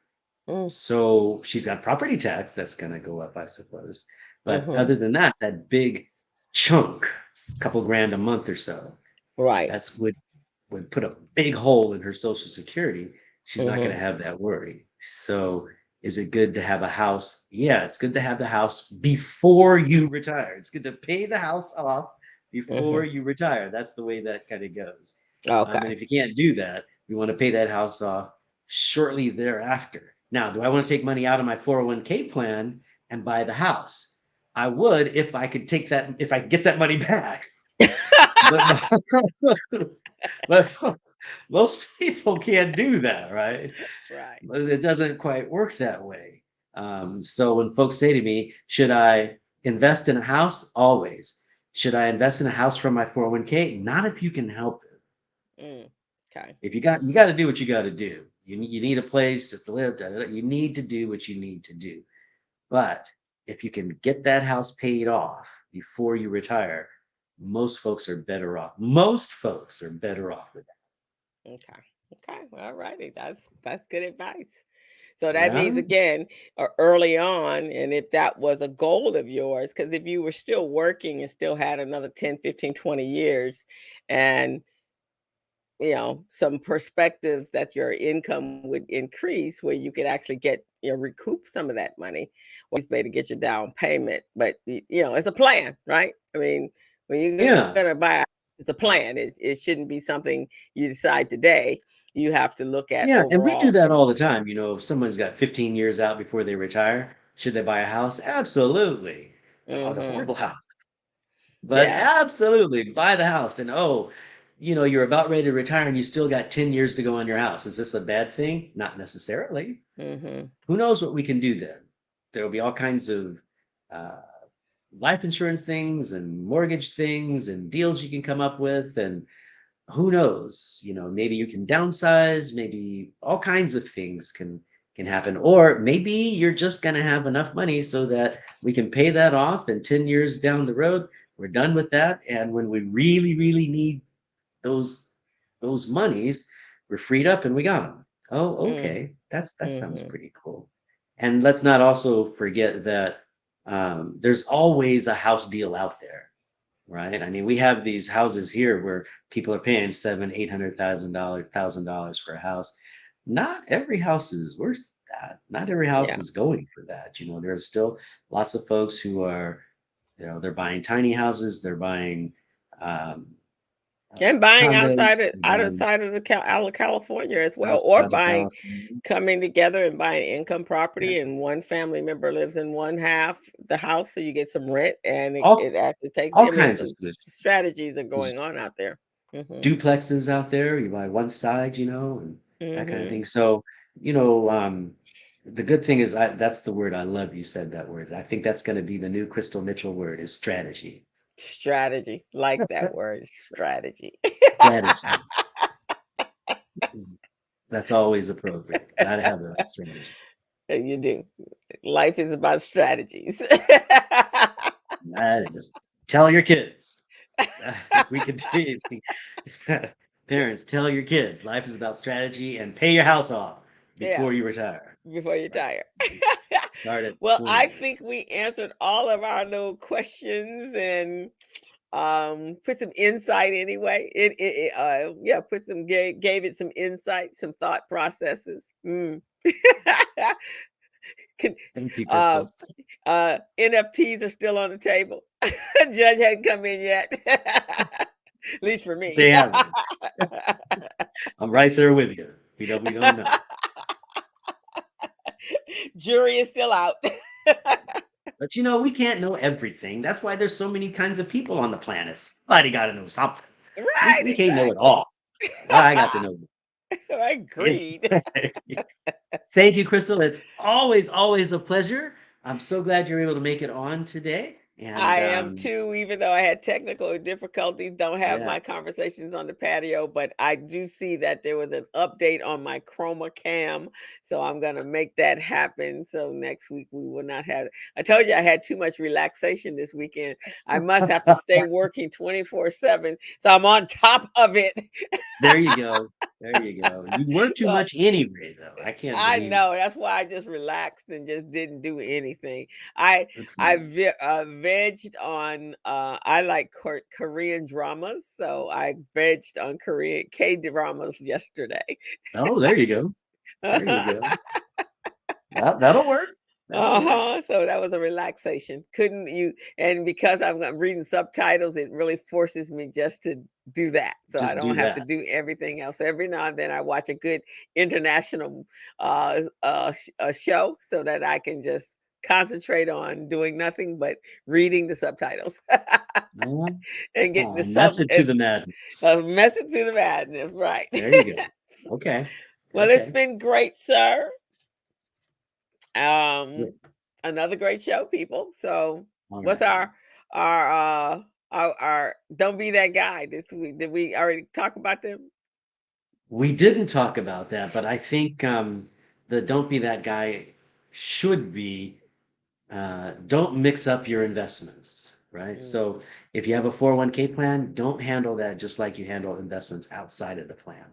B: Mm.
A: so she's got property tax that's going to go up, I suppose. But
B: Mhm.
A: other than that, that big chunk, couple grand a month or so,
B: Right.
A: that's would put a big hole in her Social Security. She's not going
B: Mhm.
A: to have that worry. So, is it good to have a house? Yeah, it's good to have the house before you retire. It's good to pay the house off before
B: Mhm.
A: you retire. That's the way that kind of goes. And
B: Okay.
A: if you can't do that, we want to pay that house off shortly thereafter. Now, do I want to take money out of my 401k plan and buy the house? I would if I could take that, if I could get that money back. But but most people can't do that, right?
B: Right.
A: But it doesn't quite work that way. So when folks say to me, should I invest in a house? Always. Should I invest in a house from my 401k? Not if you can help it.
B: Mm. Okay.
A: If you got to do what you got to do. You need a place to live. Da, da, da. You need to do what you need to do. But if you can get that house paid off before you retire, most folks are better off. Most folks are better off with
B: Okay. Okay. All righty. That's good advice. So
A: that.
B: that means
A: Yeah.
B: again, early on, and if that was a goal of yours, because if you were still working and still had another 10, 15, 20 years, and some perspectives that your income would increase where you could actually get, recoup some of that money, always better to get your down payment. But it's a plan, right? I mean, when you're
A: Yeah.
B: gonna buy, it's a plan. It shouldn't be something you decide today. You have to look at
A: Yeah. And we do
B: overall.
A: that all the time. If someone's got 15 years out before they retire, should they buy a house? Absolutely. Oh, the
B: Hmm.
A: horrible house. But
B: Yeah.
A: absolutely buy the house. And you're about ready to retire and you still got 10 years to go on your house. Is this a bad thing? Not necessarily.
B: Mm-hmm.
A: Who knows what we can do then? There will be all kinds of uh, life insurance things and mortgage things and deals you can come up with. And who knows, maybe you can downsize, maybe all kinds of things can happen. Or maybe you're just going to have enough money so that we can pay that off, and 10 years down the road we're done with that, and when we really really need those monies, we're freed up and we got them. Oh,
B: Mm-hmm.
A: okay, that sounds
B: Mm-hmm.
A: pretty cool. And let's not also forget that there's always a house deal out there, right? I mean, we have these houses here where people are paying seven, $800,000 for a house. Not every house is worth that. Not every house
B: Yeah.
A: is going for that. There's still lots of folks who are, they're buying tiny houses, they're buying um,
B: And buying
A: condos, they're buying
B: outside of out of California as well, or
A: outside of
B: buying
A: California.
B: coming together and buying income
A: Yeah.
B: property, and one family member lives in one half the house, so you get some rent, and it
A: All
B: actually takes.
A: all
B: I mean,
A: kinds of
B: some
A: solutions.
B: strategies are
A: There's
B: going on out there. Hmm.
A: duplexes out there. You buy one side, and that kind of
B: Hmm.
A: thing. So, you know, um, the good thing is that's the word I love. You said that word. I think that's going to be the new Crystal Mitchell word is strategy.
B: Strategy, like that word, strategy.
A: Strategy. Mm. That's always appropriate. Got to have the right strategy.
B: You do. Life is about strategies.
A: That is. Tell your kids. If we could do anything, parents, tell your kids life is about strategy and pay your house off
B: Yeah,
A: before you retire.
B: before you
A: Right.
B: tire.
A: Start at
B: Well,
A: 20
B: I
A: years.
B: think we answered all of our little questions and put some insight anyway. Yeah, put some gave it some insight, some thought processes. Mm. Can-
A: Thank you,
B: uh,
A: Crystal.
B: NFTs are still on the table. Judge hadn't come in yet. At least for me.
A: They haven't. I'm right there with you. We don't know.
B: Jury is still out.
A: But we can't know everything. That's why there's so many kinds of people on the planet. Somebody got to know something. We
B: Right,
A: we can't know it
B: exactly.
A: all. I got to know it.
B: Agreed.
A: Thank you, Crystal. It's always a pleasure. I'm so glad you're able to make it on today. And
B: I am too, even though I had technical difficulties, don't have
A: yeah,
B: my conversations on the patio, but I do see that there was an update on my chroma cam. So I'm gonna make that happen. So next week we will not have I told you I had too much relaxation this weekend. I must have to stay working 24/7. So I'm on top of it.
A: there you go. There you go. You work too
B: So
A: much anyway, though. I can't
B: I
A: believe
B: know that's why I just relaxed and just didn't do anything. I
A: good for
B: I
A: you.
B: vegged on I like Korean dramas, so I vegged on Korean K dramas yesterday.
A: Oh, there you go. There you go. That'll work. That'll work.
B: Uh-huh. So that was a relaxation. Couldn't you and because I'm reading subtitles, it really forces me just to do that. So I
A: Just
B: don't
A: do
B: have to
A: that.
B: do everything else. So every now and then I watch a good international show so that I can just concentrate on doing nothing but reading the subtitles
A: Uh,
B: and getting the
A: Method to the madness.
B: method to the madness, right?
A: There you go. Okay.
B: Well, it's
A: Okay.
B: been great, sir.
A: Yeah.
B: Um, another great show, people. So,
A: All
B: what's
A: right.
B: our our don't be that guy this week? Did we already talk about them?
A: We didn't talk about that, but I think the don't be that guy should be don't mix up your investments, right?
B: Mm,
A: So if you have a 401k plan, don't handle that just like you handle investments outside of the plan.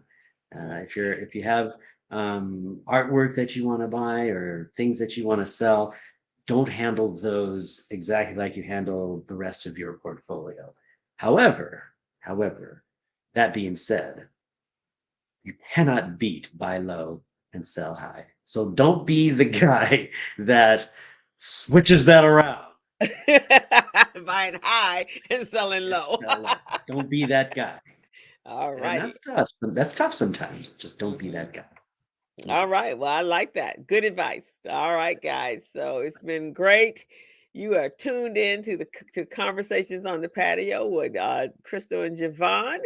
B: mm,
A: If you have artwork that you want to buy or things that you want to sell, don't handle those exactly like you handle the rest of your portfolio. However, that being said, you cannot beat buy low and sell high. So don't be the guy that switches that around
B: buying high and selling
A: and
B: low.
A: sell low. Don't be that guy.
B: All
A: And
B: righty.
A: that's tough. That's tough sometimes. Just don't be
B: Mhm.
A: that guy.
B: All
A: Mhm.
B: right. Well, I like that. Good advice. All right, guys. So it's been great. You are tuned in to Conversations on the Patio with Crystal and Jevon.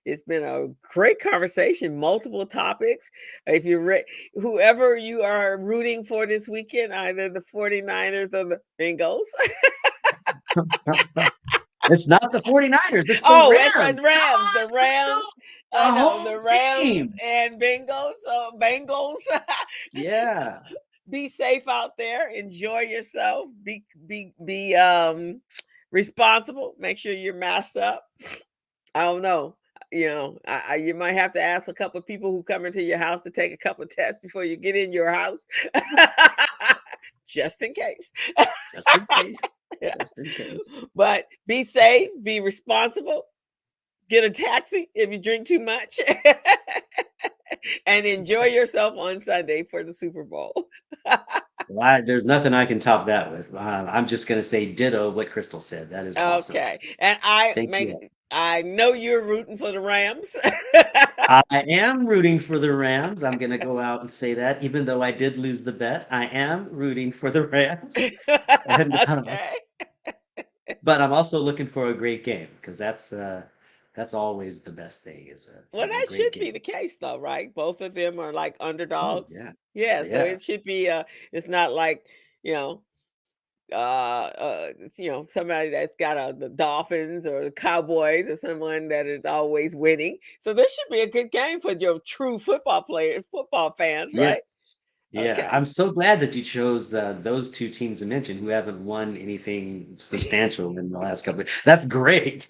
B: It's been a great conversation, multiple topics. If you're whoever you are rooting for this weekend, either the 49ers or the Bengals.
A: It's not the 49ers, it's the
B: It's the
A: Rams.
B: Rams.
A: Come on,
B: The Rams.
A: Crystal. The
B: I know
A: whole
B: the Rams
A: team.
B: and Bengals. So Bengals.
A: Yeah.
B: Be safe out there. Enjoy yourself. Be responsible. Make sure you're masked up. I don't know. You might have to ask a couple of people who come into your house to take a couple of tests before you get in your house, just in case.
A: Just in case. Yeah. Just in case.
B: But be safe. Be responsible. Get a taxi if you drink too much. And enjoy yourself on Sunday for the Super Bowl.
A: Well, there's nothing I can top that with. I'm just going to say ditto what Crystal said. That is awesome.
B: Okay. And I know you're rooting for the Rams.
A: I am rooting for the Rams. I'm going to go out and say that, even though I did lose the bet. I am rooting for the Rams. And,
B: Okay.
A: but I'm also looking for a great game because that's always the best thing.
B: Well, that
A: a
B: should
A: great
B: be
A: game.
B: the case, though, right? Both of them are like
A: Oh,
B: underdogs.
A: yeah.
B: Yeah, so
A: Yeah.
B: it should be. It's not like somebody that's got the Dolphins or the Cowboys or someone that is always winning. So this should be a good game for your true football fans,
A: Yeah.
B: right?
A: Yeah.
B: Okay.
A: I'm so glad that you chose those two teams to mention who haven't won anything substantial in the last couple of. That's great.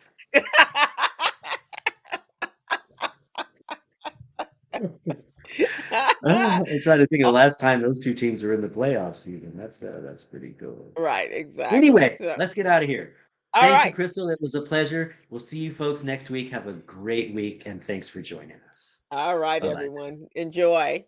A: I'm trying to think of the last time those two teams were in the playoffs even. That's pretty cool.
B: Right, exactly.
A: Anyway,
B: So,
A: let's get out of here.
B: all
A: Thank you,
B: right.
A: Crystal. It was a pleasure. We'll see you folks next week. Have a great week, and thanks for joining us.
B: All right,
A: Bye-bye.
B: everyone. Enjoy.